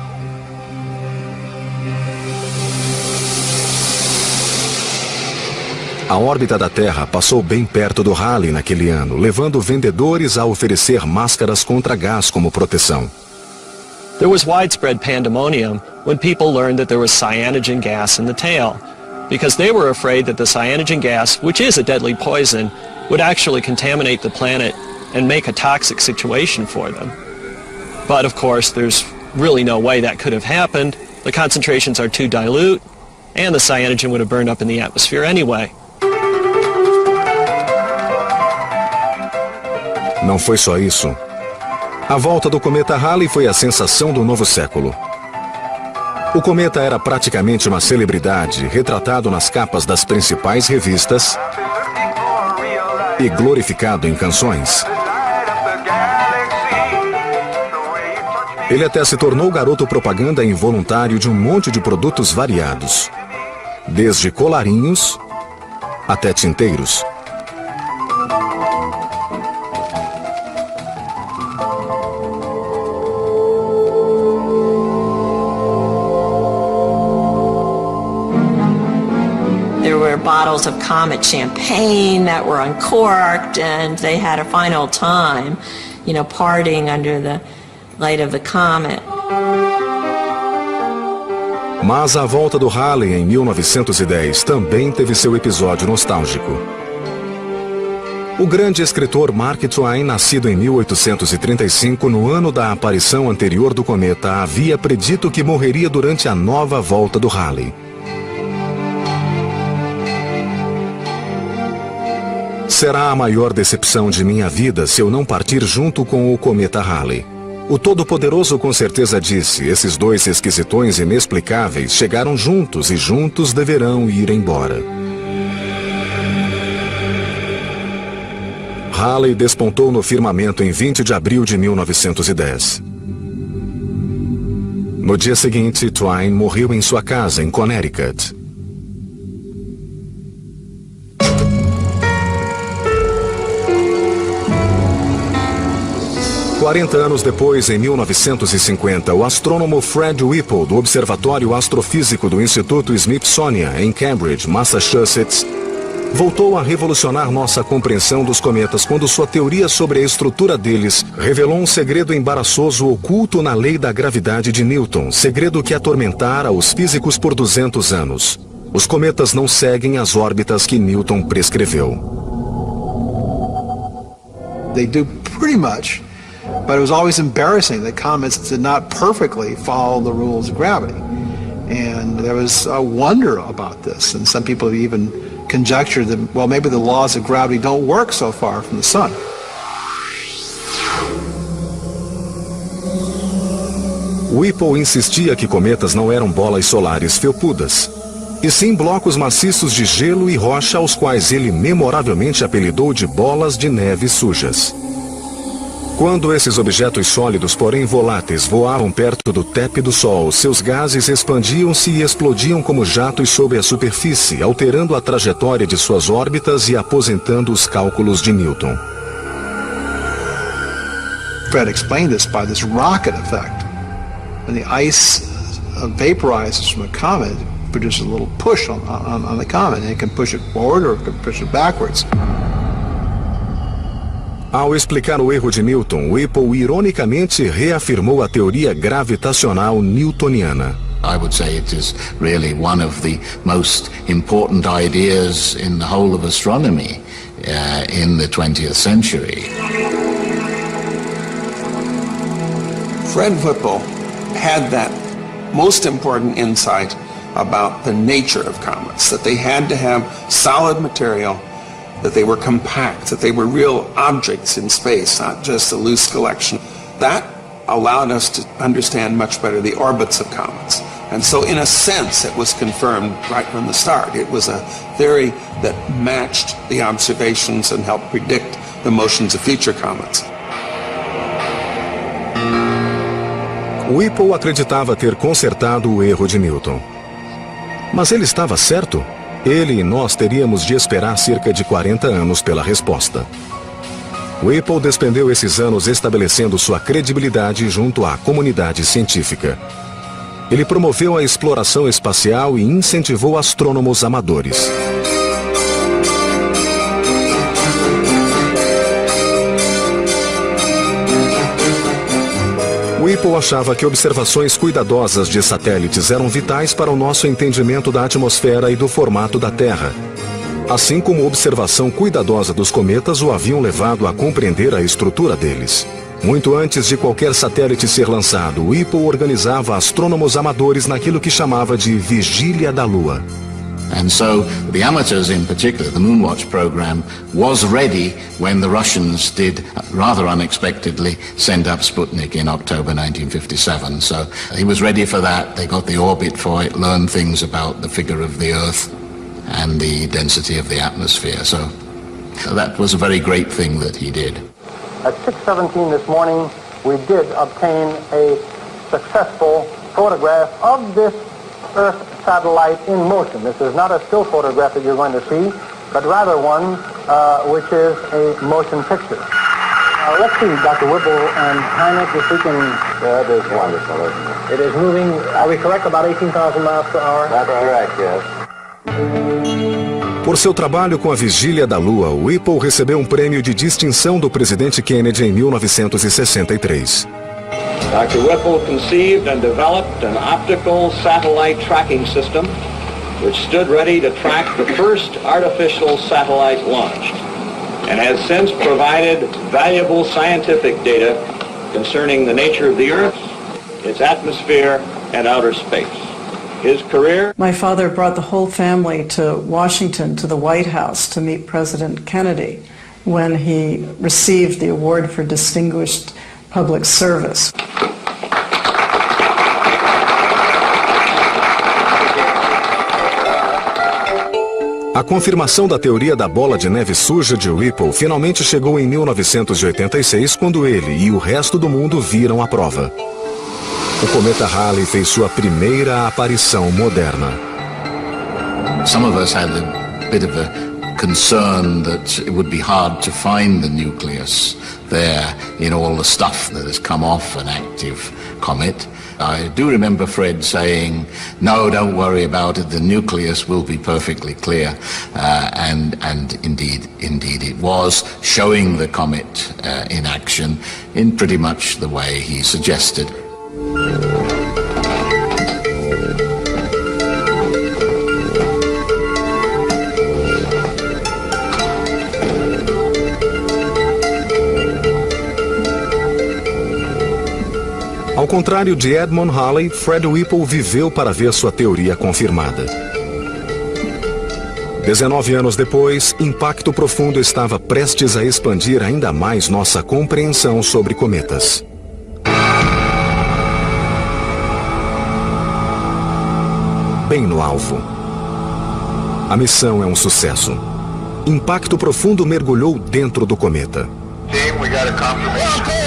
A órbita da Terra passou bem perto do Halley naquele ano, levando vendedores a oferecer máscaras contra gás como proteção. There was widespread pandemonium when people learned that there was cyanogen gas in the tail, because they were afraid that the cyanogen gas, which is a deadly poison, would actually contaminate the planet and make a toxic situation for them. But of course, there's really no way that could have happened. The concentrations are too dilute, and the cyanogen would have burned up in the atmosphere anyway. Não foi só isso. A volta do cometa Halley foi a sensação do novo século. O cometa era praticamente uma celebridade, retratado nas capas das principais revistas e glorificado em canções. Ele até se tornou garoto propaganda involuntário de um monte de produtos variados, desde colarinhos até tinteiros. Bottles of Comet champagne that were uncorked, and they had a fine old time, partying under the light of the comet. Mas a volta do Halley em 1910 também teve seu episódio nostálgico. O grande escritor Mark Twain, nascido em 1835, no ano da aparição anterior do cometa, havia predito que morreria durante a nova volta do Halley. Será a maior decepção de minha vida se eu não partir junto com o cometa Halley. O Todo-Poderoso com certeza disse, esses dois esquisitões inexplicáveis chegaram juntos e juntos deverão ir embora. Halley despontou no firmamento em 20 de abril de 1910. No dia seguinte, Twain morreu em sua casa em Connecticut. 40 anos depois, em 1950, o astrônomo Fred Whipple, do Observatório Astrofísico do Instituto Smithsonian, em Cambridge, Massachusetts, voltou a revolucionar nossa compreensão dos cometas quando sua teoria sobre a estrutura deles revelou um segredo embaraçoso oculto na lei da gravidade de Newton, segredo que atormentara os físicos por 200 anos. Os cometas não seguem as órbitas que Newton prescreveu. They do pretty much. But it was always embarrassing that comets did not perfectly follow the rules of gravity. And there was a wonder about this. And some people have even conjectured that, well, maybe the laws of gravity don't work so far from the sun. Whipple insistia que cometas não eram bolas solares felpudas, e sim blocos maciços de gelo e rocha aos quais ele memoravelmente apelidou de bolas de neve sujas. Quando esses objetos sólidos, porém voláteis, voavam perto do tepe do Sol, seus gases expandiam-se e explodiam como jatos sobre a superfície, alterando a trajetória de suas órbitas e aposentando os cálculos de Newton. Fred explained this by this rocket effect. When the ice vaporizes from a comet, it produces a little push on the comet, and it can push it forward or it can push it backwards. Ao explicar o erro de Newton, Whipple ironicamente reafirmou a teoria gravitacional newtoniana. I would say it is really one of the most important ideas in the whole of astronomy in the 20th century. Fred Whipple had that most important insight about the nature of comets, that they had to have solid material, that they were compact, that they were real objects in space, not just a loose collection. That allowed us to understand much better the orbits of comets. And so in a sense, it was confirmed right from the start. It was a theory that matched the observations and helped predict the motions of future comets. Whipple acreditava ter consertado o erro de Newton. Mas ele estava certo? Ele e nós teríamos de esperar cerca de 40 anos pela resposta. Whipple despendeu esses anos estabelecendo sua credibilidade junto à comunidade científica. Ele promoveu a exploração espacial e incentivou astrônomos amadores. Whipple achava que observações cuidadosas de satélites eram vitais para o nosso entendimento da atmosfera e do formato da Terra. Assim como a observação cuidadosa dos cometas o haviam levado a compreender a estrutura deles. Muito antes de qualquer satélite ser lançado, Whipple organizava astrônomos amadores naquilo que chamava de Vigília da Lua. And so the amateurs in particular, the Moonwatch program, was ready when the Russians did, rather unexpectedly, send up Sputnik in October 1957. So he was ready for that. They got the orbit for it, learned things about the figure of the Earth and the density of the atmosphere. So that was a very great thing that he did. At 6:17 this morning, we did obtain a successful photograph of this Earth satellite in motion. This is not a still photograph that you're going to see, but rather one which is a motion picture. Let's see, Dr. Whipple and Hynek, if we can... That is wonderful, isn't it? It is moving, are we correct, about 18,000 miles per hour? That's correct, yes. Por seu trabalho com a Vigília da Lua, Whipple recebeu um prêmio de distinção do presidente Kennedy em 1963. Dr. Whipple conceived and developed an optical satellite tracking system which stood ready to track the first artificial satellite launched and has since provided valuable scientific data concerning the nature of the Earth, its atmosphere, and outer space. His career... My father brought the whole family to Washington, to the White House, to meet President Kennedy when he received the Award for Distinguished Public Service. A confirmação da teoria da bola de neve suja de Whipple finalmente chegou em 1986, quando ele e o resto do mundo viram a prova. O cometa Halley fez sua primeira aparição moderna. Some of us had a bit of a concern that it would be hard to find the nucleus there in all the stuff that has come off an active comet. I do remember Fred saying, no, don't worry about it, the nucleus will be perfectly clear. And indeed it was, showing the comet in action in pretty much the way he suggested. Ao contrário de Edmund Halley, Fred Whipple viveu para ver sua teoria confirmada. 19 anos depois, Impacto Profundo estava prestes a expandir ainda mais nossa compreensão sobre cometas. Bem no alvo. A missão é um sucesso. Impacto Profundo mergulhou dentro do cometa. Team, we got a confirmation.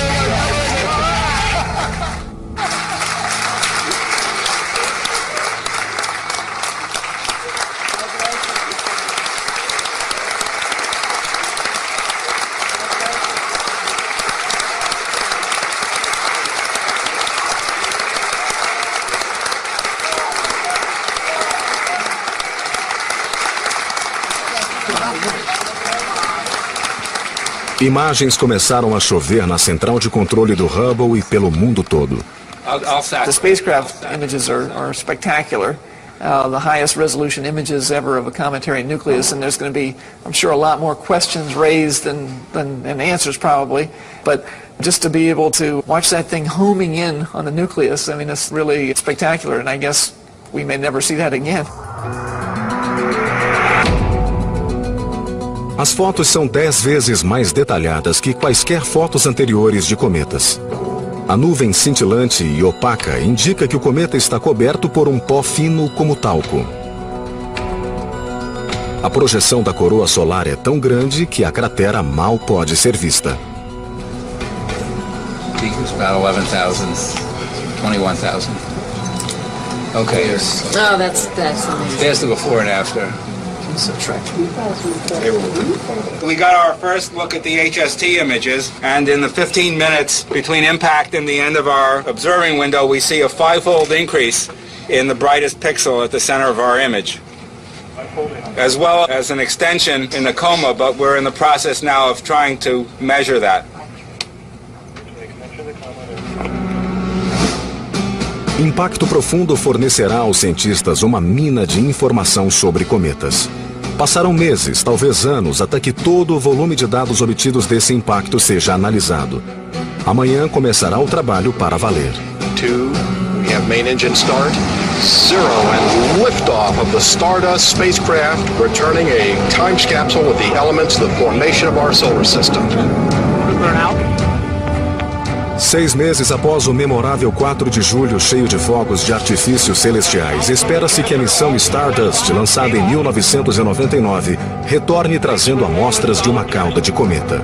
Imagens começaram a chover na central de controle do Hubble e pelo mundo todo. The spacecraft images are spectacular. The highest resolution images ever of a cometary nucleus, and there's going to be, I'm sure, a lot more questions raised than answers probably. But Just to be able to watch that thing homing in on the nucleus, I mean, it's really spectacular, and I guess we may never see that again. As fotos são 10 vezes mais detalhadas que quaisquer fotos anteriores de cometas. A nuvem cintilante e opaca indica que o cometa está coberto por um pó fino como talco. A projeção da coroa solar é tão grande que a cratera mal pode ser vista. About 11,000, 21,000. Okay. Oh, that's amazing. There's the before and after. We got our first look at the HST images, and in the 15 minutes between impact and the end of our observing window, we see a 5-fold increase in the brightest pixel at the center of our image, as well as an extension in the coma, but we're in the process now of trying to measure that. Impacto profundo fornecerá aos cientistas uma mina de informação sobre cometas. Passarão meses, talvez anos, até que todo o volume de dados obtidos desse impacto seja analisado. Amanhã começará o trabalho para valer. 2, we have main engine start. 0 and liftoff of the Stardust spacecraft, returning a time capsule with the elements of the formation of our solar system. Burn out. 6 meses após o memorável 4 de julho cheio de fogos de artifícios celestiais, espera-se que a missão Stardust, lançada em 1999, retorne trazendo amostras de uma cauda de cometa.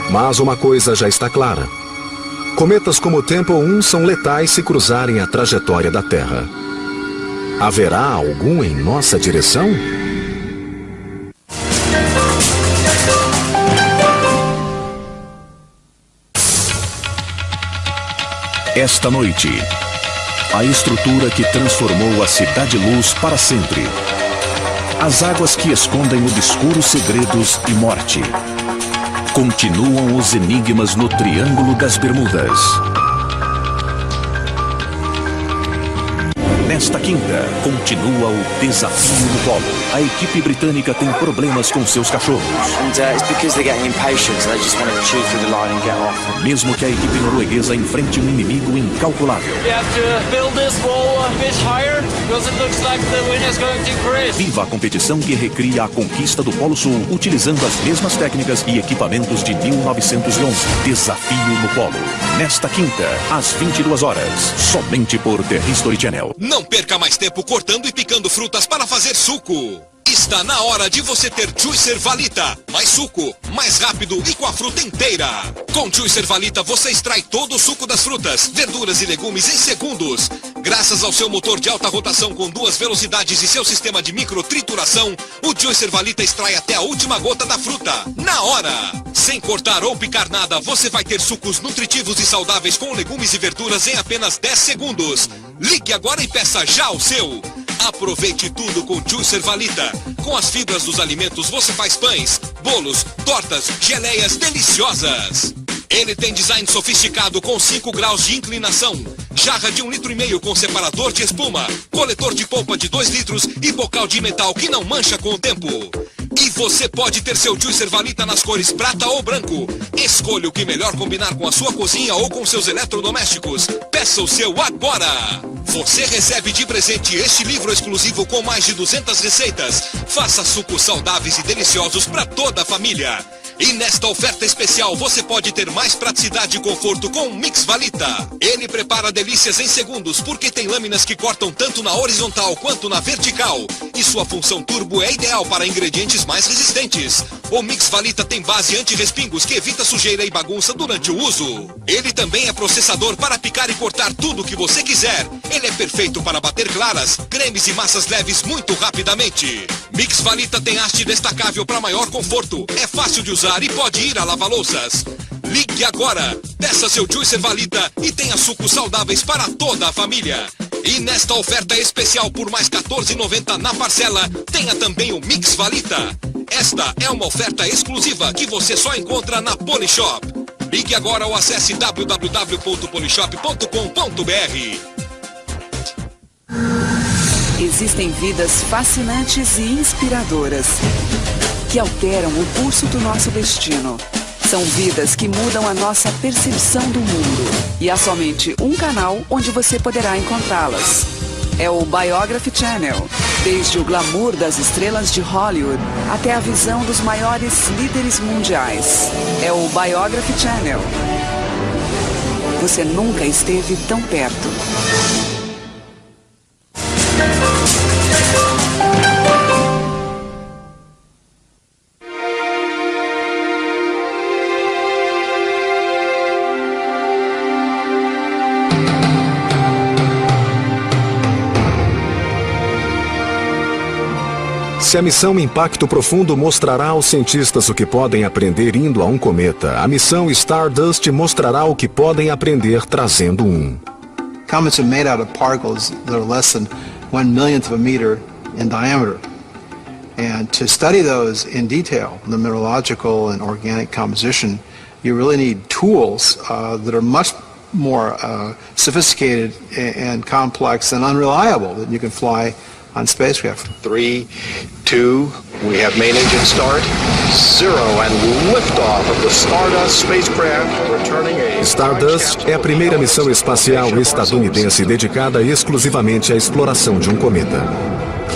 Mas uma coisa já está clara. Cometas como o Tempel 1 são letais se cruzarem a trajetória da Terra. Haverá algum em nossa direção? Esta noite, a estrutura que transformou a Cidade Luz para sempre. As águas que escondem obscuros segredos e morte. Continuam os enigmas no Triângulo das Bermudas. Nesta quinta, continua o Desafio no Polo. A equipe britânica tem problemas com seus cachorros. Mesmo que a equipe norueguesa enfrente um inimigo incalculável. Viva a competição que recria a conquista do Polo Sul, utilizando as mesmas técnicas e equipamentos de 1911. Desafio no Polo. Nesta quinta, às 22 horas, somente por The History Channel. Não perca mais tempo cortando e picando frutas para fazer suco. Está na hora de você ter Juicer Valita. Mais suco, mais rápido e com a fruta inteira. Com Juicer Valita você extrai todo o suco das frutas, verduras e legumes em segundos. Graças ao seu motor de alta rotação com 2 velocidades e seu sistema de microtrituração, o Juicer Valita extrai até a última gota da fruta, na hora. Sem cortar ou picar nada, você vai ter sucos nutritivos e saudáveis com legumes e verduras em apenas 10 segundos. Ligue agora e peça já o seu. Aproveite tudo com Juicer Valita. Com as fibras dos alimentos você faz pães, bolos, tortas, geleias deliciosas. Ele tem design sofisticado com 5 graus de inclinação, jarra de 1,5 litro com separador de espuma, coletor de polpa de 2 litros e bocal de metal que não mancha com o tempo. E você pode ter seu Juicer Valita nas cores prata ou branco. Escolha o que melhor combinar com a sua cozinha ou com seus eletrodomésticos. Peça o seu agora! Você recebe de presente este livro exclusivo com mais de 200 receitas. Faça sucos saudáveis e deliciosos para toda a família. E nesta oferta especial você pode ter mais praticidade e conforto com o Mix Valita. Ele prepara delícias em segundos porque tem lâminas que cortam tanto na horizontal quanto na vertical. E sua função turbo é ideal para ingredientes mais resistentes. O Mix Valita tem base anti-respingos que evita sujeira e bagunça durante o uso. Ele também é processador para picar e cortar tudo o que você quiser. Ele é perfeito para bater claras, cremes e massas leves muito rapidamente. Mix Valita tem haste destacável para maior conforto. É fácil de usar e pode ir a lava-louças. Ligue agora, peça seu Juicer Valita e tenha sucos saudáveis para toda a família. E nesta oferta especial por mais R$14,90 na parcela, tenha também o Mix Valita. Esta é uma oferta exclusiva que você só encontra na Polishop. Ligue agora ou acesse www.polishop.com.br. Existem vidas fascinantes e inspiradoras. que alteram o curso do nosso destino. São vidas que mudam a nossa percepção do mundo. E há somente um canal onde você poderá encontrá-las. É o Biography Channel. Desde o glamour das estrelas de Hollywood até a visão dos maiores líderes mundiais. É o Biography Channel. Você nunca esteve tão perto. Se a missão Impacto Profundo mostrará aos cientistas o que podem aprender indo a um cometa, a missão Stardust mostrará o que podem aprender trazendo um. Comets are made out of particles that are less than 1/1,000th of a meter in diameter. And to study those in detail, the mineralogical and organic composition, you really need tools that are much more sophisticated and complex and unreliable that you can fly on spacecraft. 3, 2, we have main engine start. 0 and liftoff of the Stardust spacecraft returning a... Stardust é a primeira missão espacial estadunidense dedicada exclusivamente à exploração de um cometa.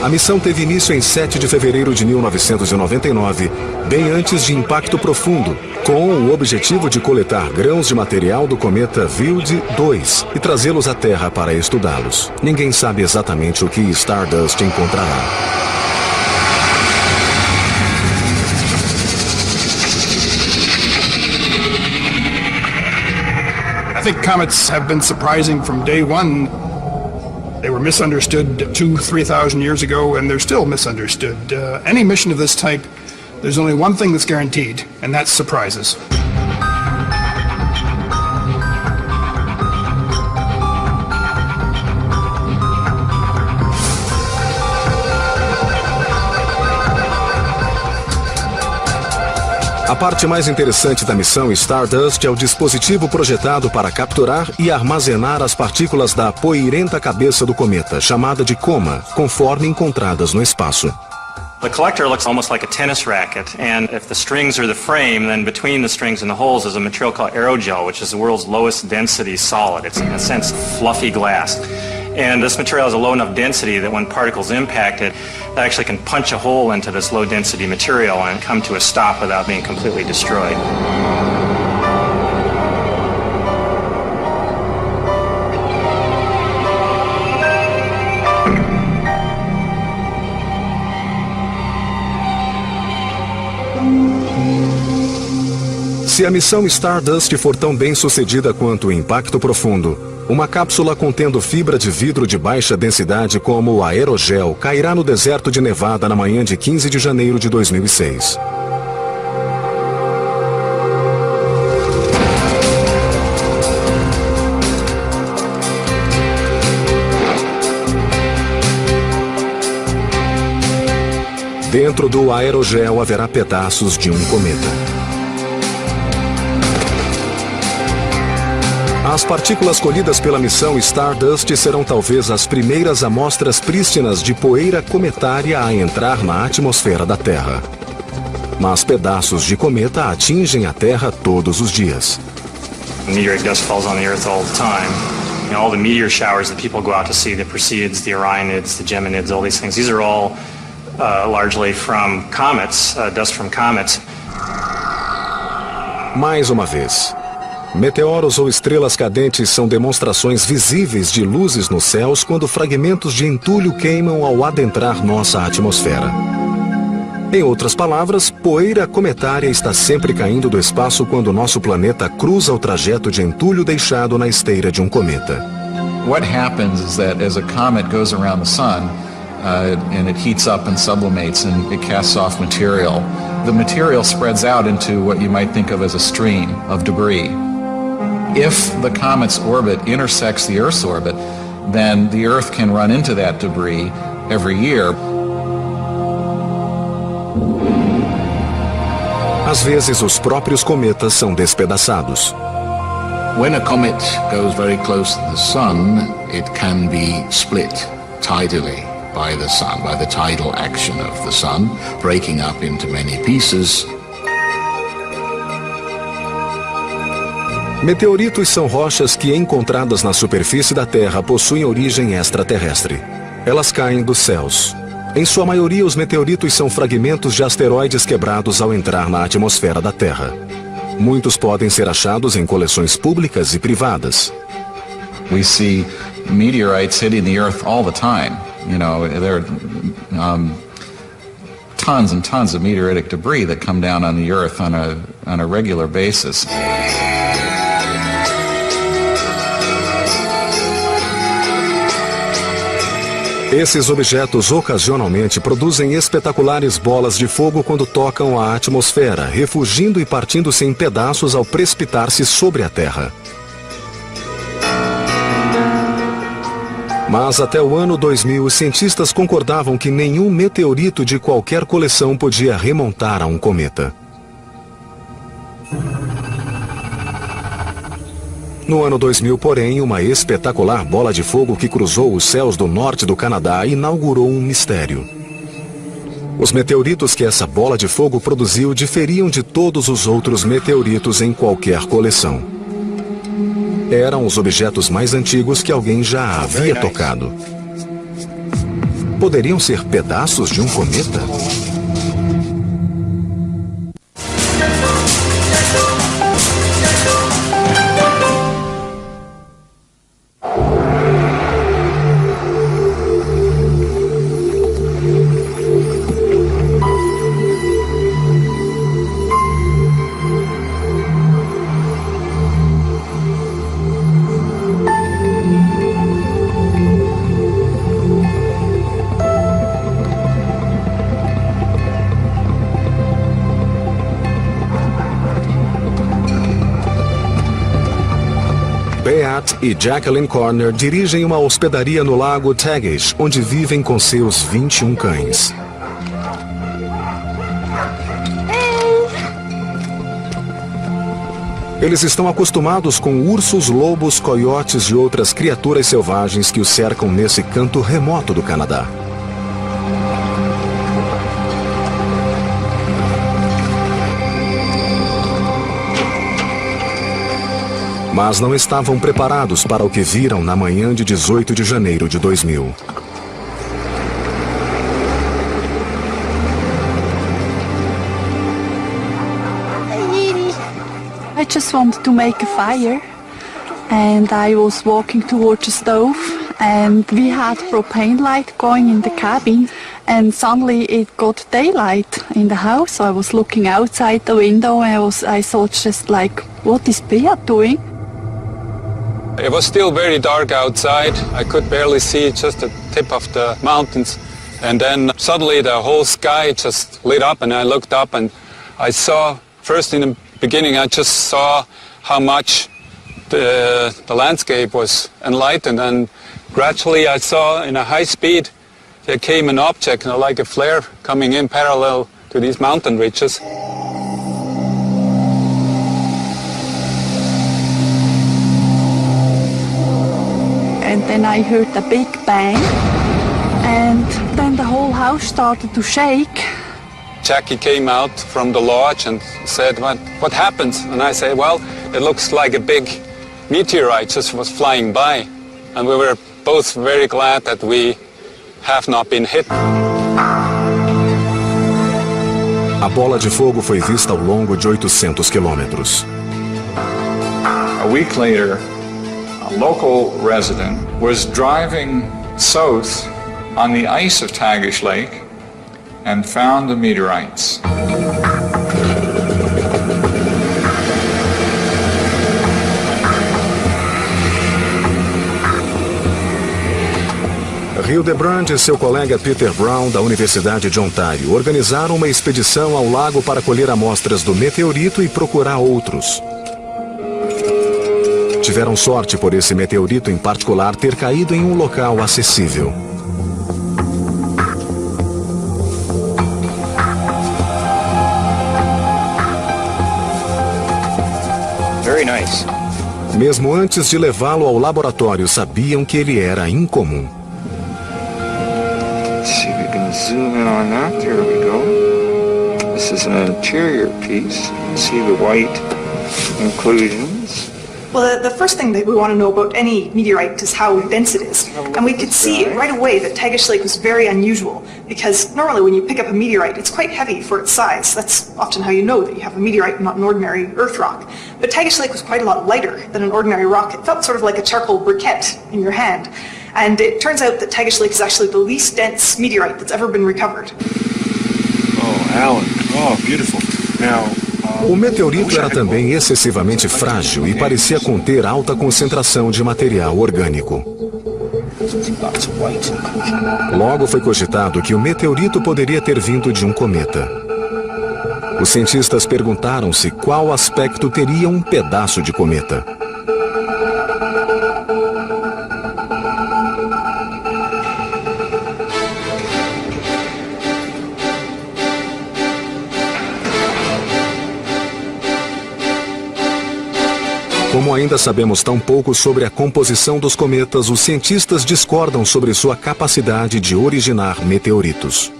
A missão teve início em 7 de fevereiro de 1999, bem antes de Impacto Profundo, com o objetivo de coletar grãos de material do cometa Wild 2 e trazê-los à Terra para estudá-los. Ninguém sabe exatamente o que Stardust encontrará. I think comets have been surprising from day one. They were misunderstood 2,000-3,000 years ago, and they're still misunderstood. Any mission of this type, there's only one thing that's guaranteed, and that's surprises. A parte mais interessante da missão Stardust é o dispositivo projetado para capturar e armazenar as partículas da poeirenta cabeça do cometa, chamada de coma, conforme encontradas no espaço. The collector looks almost like a tennis racket, and if the strings are the frame, then between the strings and the holes is a material called aerogel, which is the world's lowest density solid. It's, in a sense, fluffy glass. And this material has a low enough density that when particles impact it, it actually can punch a hole into this low density material and come to a stop without being completely destroyed. Se a missão Stardust for tão bem sucedida quanto o Impacto Profundo, uma cápsula contendo fibra de vidro de baixa densidade como o aerogel cairá no deserto de Nevada na manhã de 15 de janeiro de 2006. Dentro do aerogel haverá pedaços de um cometa. As partículas colhidas pela missão Stardust serão talvez as primeiras amostras prístinas de poeira cometária a entrar na atmosfera da Terra. Mas pedaços de cometa atingem a Terra todos os dias. Meteoric dust falls on the Earth all the time. You know, all the meteor showers that people go out to see, the Perseids, the Orionids, the Geminids, all these things, these are all largely from comets, dust from comets. Mais uma vez. Meteoros ou estrelas cadentes são demonstrações visíveis de luzes nos céus quando fragmentos de entulho queimam ao adentrar nossa atmosfera. Em outras palavras, poeira cometária está sempre caindo do espaço quando nosso planeta cruza o trajeto de entulho deixado na esteira de um cometa. What happens is that as a comet goes around the sun, and it heats up and sublimates and it casts off material, the material spreads out into what you might think of as a stream of debris. If the comet's orbit intersects the Earth's orbit, then the Earth can run into that debris every year. Às vezes, os próprios cometas são despedaçados. When a comet goes very close to the sun, it can be split tidally. by the sun, by the tidal action of the sun, breaking up into many pieces. Meteoritos são rochas que, encontradas na superfície da Terra, possuem origem extraterrestre. Elas caem dos céus. Em sua maioria, os meteoritos são fragmentos de asteroides quebrados ao entrar na atmosfera da Terra. Muitos podem ser achados em coleções públicas e privadas. We see meteorites hitting the Earth all the time. You know, there are tons and tons of meteoritic debris that come down on the Earth on a regular basis. Esses objetos ocasionalmente produzem espetaculares bolas de fogo quando tocam a atmosfera, refugindo e partindo-se em pedaços ao precipitar-se sobre a Terra. Mas até o ano 2000, os cientistas concordavam que nenhum meteorito de qualquer coleção podia remontar a um cometa. No ano 2000, porém, uma espetacular bola de fogo que cruzou os céus do norte do Canadá inaugurou um mistério. Os meteoritos que essa bola de fogo produziu diferiam de todos os outros meteoritos em qualquer coleção. Eram os objetos mais antigos que alguém já havia tocado. Poderiam ser pedaços de um cometa? Beat e Jacqueline Corner dirigem uma hospedaria no lago Tagish, onde vivem com seus 21 cães. Eles estão acostumados com ursos, lobos, coiotes e outras criaturas selvagens que os cercam nesse canto remoto do Canadá. Mas não estavam preparados para o que viram na manhã de 18 de janeiro de 2000. I just wanted to make a fire, and I was walking towards the stove, and we had propane light going in the cabin, and suddenly it got daylight in the house. So I was looking outside the window, and I thought just like, what is Beat doing? It was still very dark outside. I could barely see just the tip of the mountains. And then suddenly the whole sky just lit up, and I looked up and I saw, first in the beginning, I just saw how much the landscape was enlightened, and gradually I saw in a high speed there came an object, like a flare coming in parallel to these mountain ridges. And then I heard a big bang, and then the whole house started to shake. Jackie came out from the lodge and said, what happened? And I said, well, it looks like a big meteorite just was flying by. And we were both very glad that we have not been hit. A bola de fogo foi vista ao longo de 800 quilômetros. A week later, a local resident was driving south on the ice of Tagish Lake and found the meteorites. Hildebrand e seu colega Peter Brown, da Universidade de Ontário, organizaram uma expedição ao lago para colher amostras do meteorito e procurar outros. Tiveram sorte por esse meteorito em particular ter caído em um local acessível. Very nice. Mesmo antes de levá-lo ao laboratório, sabiam que ele era incomum. zoom in on that. There we go. This is an interior piece. See the white inclusions. Well, the first thing that we want to know about any meteorite is how dense it is. And we could see right away that Tagish Lake was very unusual, because normally when you pick up a meteorite, it's quite heavy for its size. That's often how you know that you have a meteorite and not an ordinary earth rock. But Tagish Lake was quite a lot lighter than an ordinary rock. It felt sort of like a charcoal briquette in your hand. And it turns out that Tagish Lake is actually the least dense meteorite that's ever been recovered. Oh, Alan. Oh, beautiful. Now, o meteorito era também excessivamente frágil e parecia conter alta concentração de material orgânico. Logo foi cogitado que o meteorito poderia ter vindo de um cometa. Os cientistas perguntaram-se qual aspecto teria um pedaço de cometa. Como ainda sabemos tão pouco sobre a composição dos cometas, os cientistas discordam sobre sua capacidade de originar meteoritos.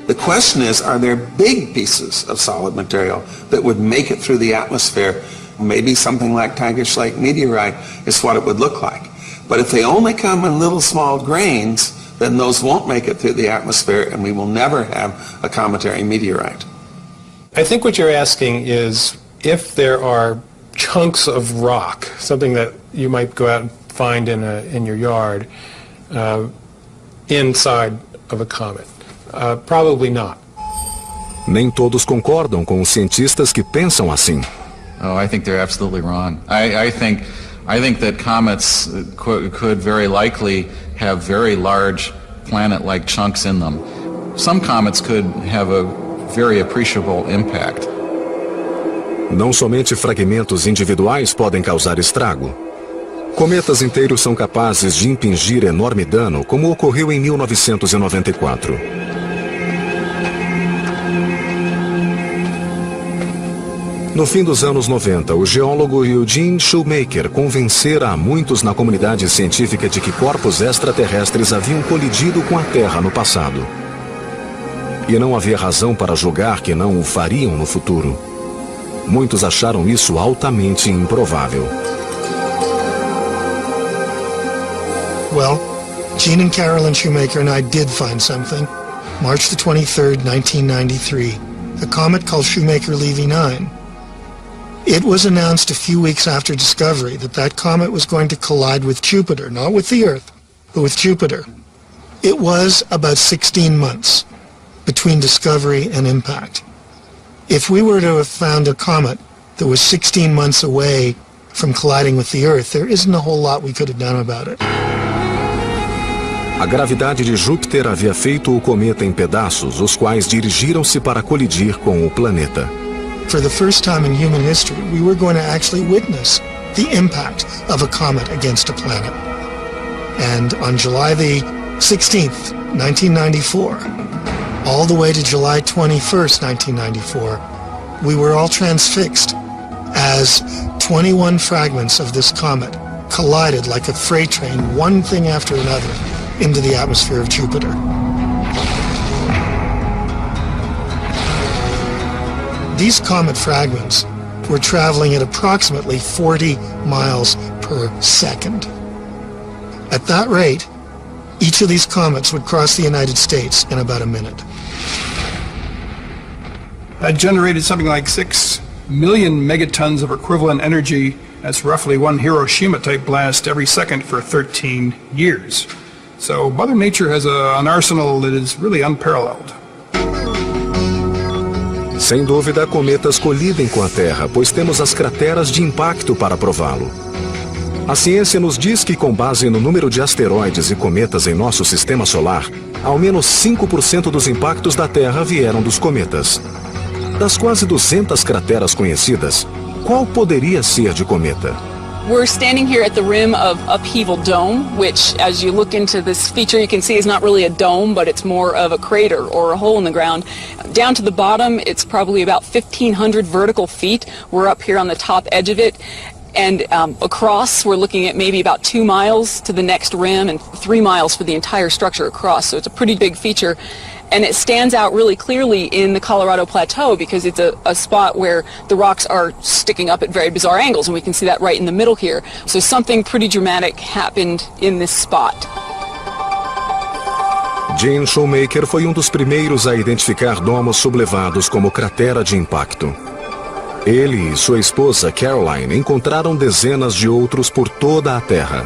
The question is, are there big pieces of solid material that would make it through the atmosphere? Maybe something like Tagish Lake meteorite is what it would look like. But if they only come in little small grains, then those won't make it through the atmosphere and we will never have a cometary meteorite. I think what you're asking is if there are chunks of rock, something that you might go out and find in your yard, inside of a comet. Probably not. Nem todos concordam com os cientistas que pensam assim. Oh, I think they're absolutely wrong. I think that comets could very likely have very large planet-like chunks in them. Some comets could have a very appreciable impact. Não somente fragmentos individuais podem causar estrago. Cometas inteiros são capazes de impingir enorme dano, como ocorreu em 1994. No fim dos anos 90, o geólogo Eugene Shoemaker convencera a muitos na comunidade científica de que corpos extraterrestres haviam colidido com a Terra no passado. E não havia razão para julgar que não o fariam no futuro. Muitos acharam isso altamente improvável. Well, Gene and Carolyn Shoemaker and I did find something. March the 23rd, 1993, a comet called Shoemaker-Levy 9. It was announced a few weeks after discovery that that comet was going to collide with Jupiter, not with the Earth, but with Jupiter. It was about 16 months between discovery and impact. If we were to have found a comet that was 16 months away from colliding with the Earth, there isn't a whole lot we could have done about it. A gravidade de Júpiter havia feito o cometa em pedaços, os quais dirigiram-se para colidir com o planeta. For the first time in human history, we were going to actually witness the impact of a comet against a planet. And on July the 16th, 1994, all the way to July 21st, 1994, we were all transfixed as 21 fragments of this comet collided like a freight train, one thing after another, into the atmosphere of Jupiter. These comet fragments were traveling at approximately 40 miles per second. At that rate, each of these comets would cross the United States in about a minute. That generated something like 6 million megatons of equivalent energy. That's roughly one Hiroshima-type blast every second for 13 years. So Mother Nature has an arsenal that is really unparalleled. Sem dúvida, cometas colidem com a Terra, pois temos as crateras de impacto para prová-lo. A ciência nos diz que, com base no número de asteroides e cometas em nosso sistema solar, ao menos 5% dos impactos da Terra vieram dos cometas. Das quase 200 crateras conhecidas, qual poderia ser de cometa? We're standing here at the rim of Upheaval Dome, which, as you look into this feature, you can see is not really a dome, but it's more of a crater or a hole in the ground. Down to the bottom, it's probably about 1,500 vertical feet. We're up here on the top edge of it. And across, we're looking at maybe about 2 miles to the next rim and 3 miles for the entire structure across. So it's a pretty big feature. And it stands out really clearly in the Colorado Plateau because it's a spot where the rocks are sticking up at very bizarre angles, and we can see that right in the middle here. So something pretty dramatic happened in this spot. Gene Shoemaker foi dos primeiros a identificar domos sublevados como cratera de impacto. Ele e sua esposa Caroline encontraram dezenas de outros por toda a Terra.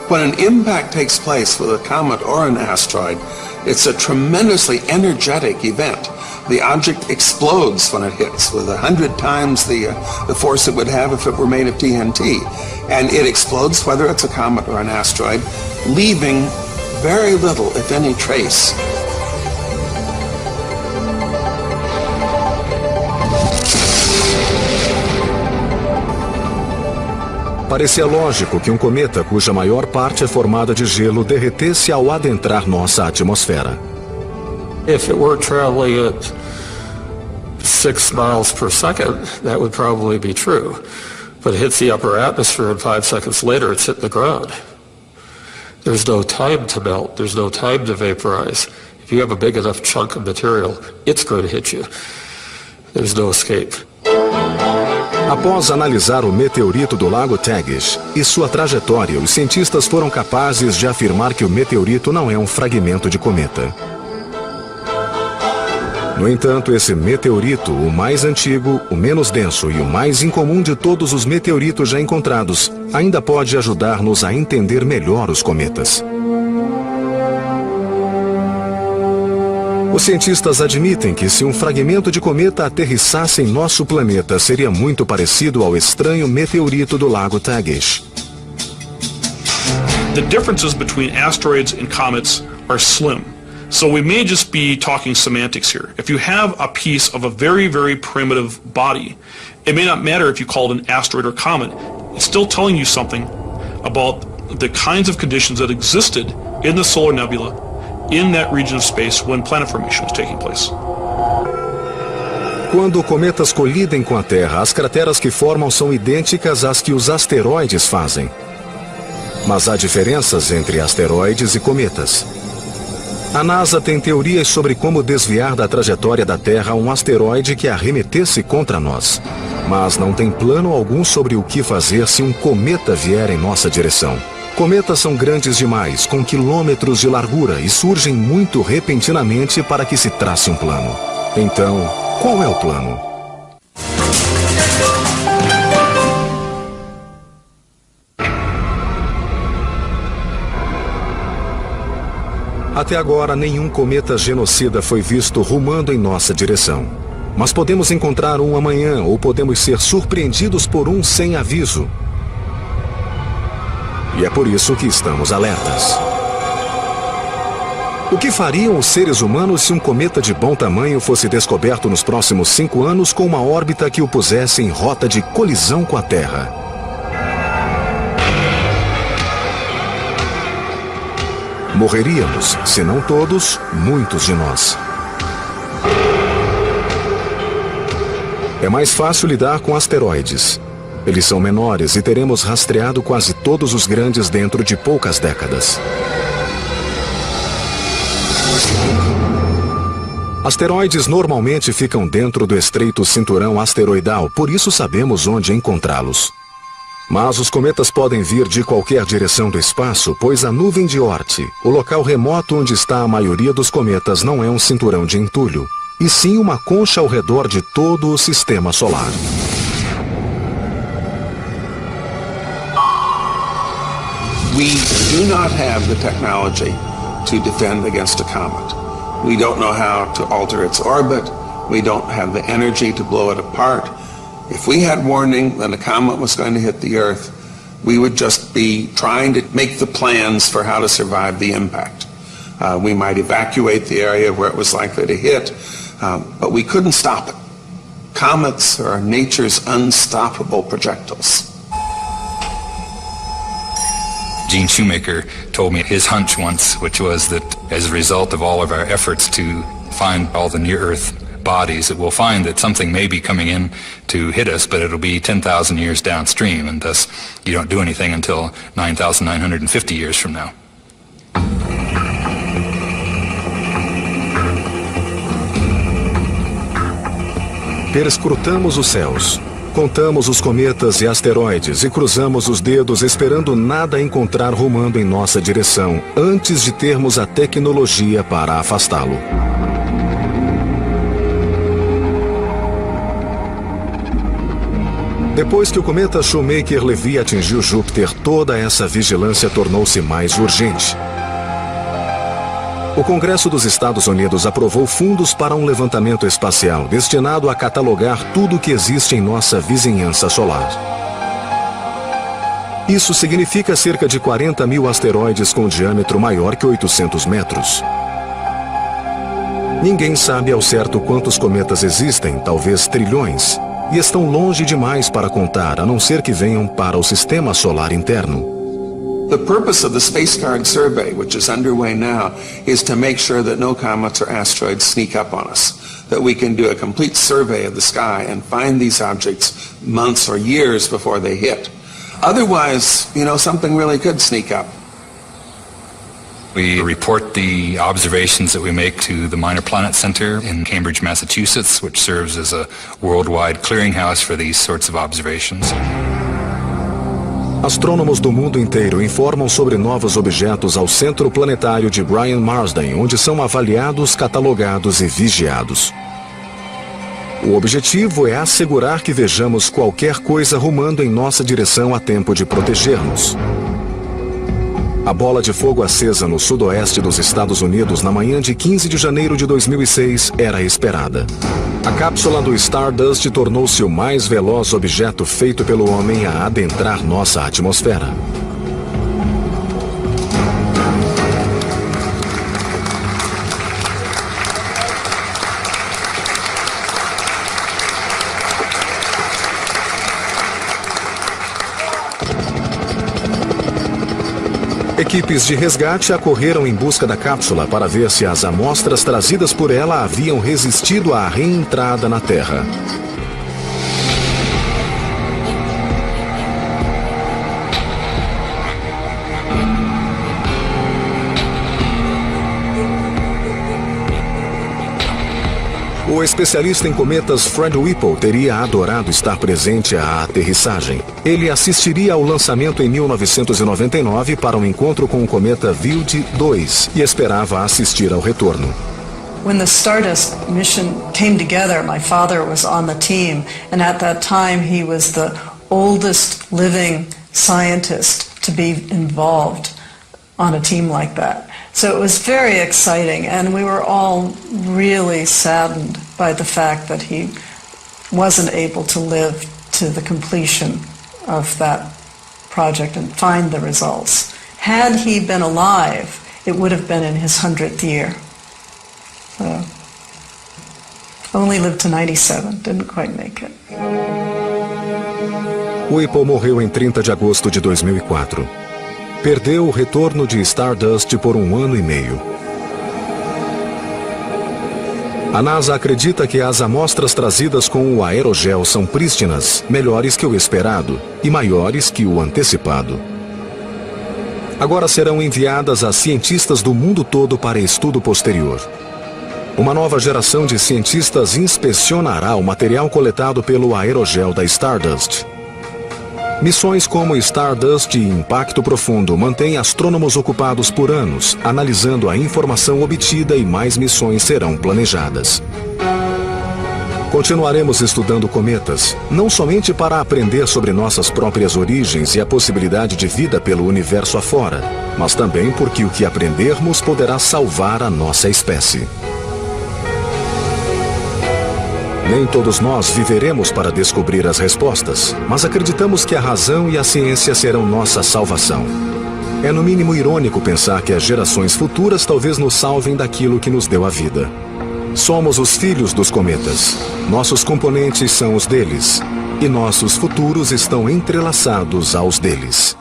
When an impact takes place with a comet or an asteroid, it's a tremendously energetic event. The object explodes when it hits with 100 times the force it would have if it were made of TNT. And it explodes whether it's a comet or an asteroid, leaving very little, if any, trace. Parecia lógico que cometa cuja maior parte é formada de gelo derretesse ao adentrar nossa atmosfera. If it were traveling at 6 miles per second, that would probably be true. But it hits the upper atmosphere and 5 seconds later it's hit the ground. There's no time to melt. There's no time to vaporize. If you have a big enough chunk of material, it's going to hit you. There's no escape. Após analisar o meteorito do Lago Tagish e sua trajetória, os cientistas foram capazes de afirmar que o meteorito não é um fragmento de cometa. No entanto, esse meteorito, o mais antigo, o menos denso e o mais incomum de todos os meteoritos já encontrados, ainda pode ajudar-nos a entender melhor os cometas. Os cientistas admitem que se um fragmento de cometa aterrissasse em nosso planeta, seria muito parecido ao estranho meteorito do Lago Tagish. The differences between asteroids and comets are slim. So we may just be talking semantics here. If you have a piece of a very, very primitive body, it may not matter if you call it an asteroid or comet. It's still telling you something about the kinds of conditions that existed in the solar nebula in that region of space when planet formation was taking place. Quando cometas colidem com a Terra, as crateras que formam são idênticas às que os asteroides fazem. Mas há diferenças entre asteroides e cometas. A NASA tem teorias sobre como desviar da trajetória da Terra um asteroide que arremetesse contra nós. Mas não tem plano algum sobre o que fazer se um cometa vier em nossa direção. Cometas são grandes demais, com quilômetros de largura, e surgem muito repentinamente para que se trace um plano. Então, qual é o plano? Até agora, nenhum cometa genocida foi visto rumando em nossa direção. Mas podemos encontrar um amanhã, ou podemos ser surpreendidos por um sem aviso. E é por isso que estamos alertas. O que fariam os seres humanos se um cometa de bom tamanho fosse descoberto nos próximos 5 anos com uma órbita que o pusesse em rota de colisão com a Terra? Morreríamos, se não todos, muitos de nós. É mais fácil lidar com asteroides. Eles são menores e teremos rastreado quase todos os grandes dentro de poucas décadas. Asteroides normalmente ficam dentro do estreito cinturão asteroidal, por isso sabemos onde encontrá-los. Mas os cometas podem vir de qualquer direção do espaço, pois a nuvem de Oort, o local remoto onde está a maioria dos cometas, não é um cinturão de entulho, e sim uma concha ao redor de todo o sistema solar. We do not have the technology to defend against a comet. We don't know how to alter its orbit. We don't have the energy to blow it apart. If we had warning that a comet was going to hit the Earth, we would just be trying to make the plans for how to survive the impact. We might evacuate the area where it was likely to hit, but we couldn't stop it. Comets are nature's unstoppable projectiles. Gene Shoemaker told me his hunch once, which was that as a result of all of our efforts to find all the near-Earth bodies, that we'll find that something may be coming in to hit us, but it'll be 10,000 years downstream, and thus you don't do anything until 9,950 years from now. Perscrutamos os céus. Contamos os cometas e asteroides e cruzamos os dedos esperando nada encontrar rumando em nossa direção, antes de termos a tecnologia para afastá-lo. Depois que o cometa Shoemaker-Levy atingiu Júpiter, toda essa vigilância tornou-se mais urgente. O Congresso dos Estados Unidos aprovou fundos para um levantamento espacial destinado a catalogar tudo o que existe em nossa vizinhança solar. Isso significa cerca de 40 mil asteroides com diâmetro maior que 800 metros. Ninguém sabe ao certo quantos cometas existem, talvez trilhões, e estão longe demais para contar, a não ser que venham para o sistema solar interno. The purpose of the Space Guard survey, which is underway now, is to make sure that no comets or asteroids sneak up on us, that we can do a complete survey of the sky and find these objects months or years before they hit. Otherwise, something really could sneak up. We report the observations that we make to the Minor Planet Center in Cambridge, Massachusetts, which serves as a worldwide clearinghouse for these sorts of observations. Astrônomos do mundo inteiro informam sobre novos objetos ao Centro Planetário de Bryan Marsden, onde são avaliados, catalogados e vigiados. O objetivo é assegurar que vejamos qualquer coisa rumando em nossa direção a tempo de protegermos. A bola de fogo acesa no sudoeste dos Estados Unidos na manhã de 15 de janeiro de 2006 era esperada. A cápsula do Stardust tornou-se o mais veloz objeto feito pelo homem a adentrar nossa atmosfera. Equipes de resgate acorreram em busca da cápsula para ver se as amostras trazidas por ela haviam resistido à reentrada na Terra. O especialista em cometas Fred Whipple teria adorado estar presente à aterrissagem. Ele assistiria ao lançamento em 1999 para um encontro com o cometa Wild 2 e esperava assistir ao retorno. When the Stardust mission came together, my father was on the team, and at that time he was the oldest living scientist to be involved on a team like that. So it was very exciting, and we were all really saddened by the fact that he wasn't able to live to the completion of that project and find the results. Had he been alive, it would have been in his 100th year. So, only lived to 97, didn't quite make it. Whipple morreu em 30 de agosto de 2004. Perdeu o retorno de Stardust por 1 ano e meio. A NASA acredita que as amostras trazidas com o aerogel são prístinas, melhores que o esperado e maiores que o antecipado. Agora serão enviadas a cientistas do mundo todo para estudo posterior. Uma nova geração de cientistas inspecionará o material coletado pelo aerogel da Stardust. Missões como Stardust e Impacto Profundo mantêm astrônomos ocupados por anos, analisando a informação obtida, e mais missões serão planejadas. Continuaremos estudando cometas, não somente para aprender sobre nossas próprias origens e a possibilidade de vida pelo universo afora, mas também porque o que aprendermos poderá salvar a nossa espécie. Nem todos nós viveremos para descobrir as respostas, mas acreditamos que a razão e a ciência serão nossa salvação. É no mínimo irônico pensar que as gerações futuras talvez nos salvem daquilo que nos deu a vida. Somos os filhos dos cometas. Nossos componentes são os deles, e nossos futuros estão entrelaçados aos deles.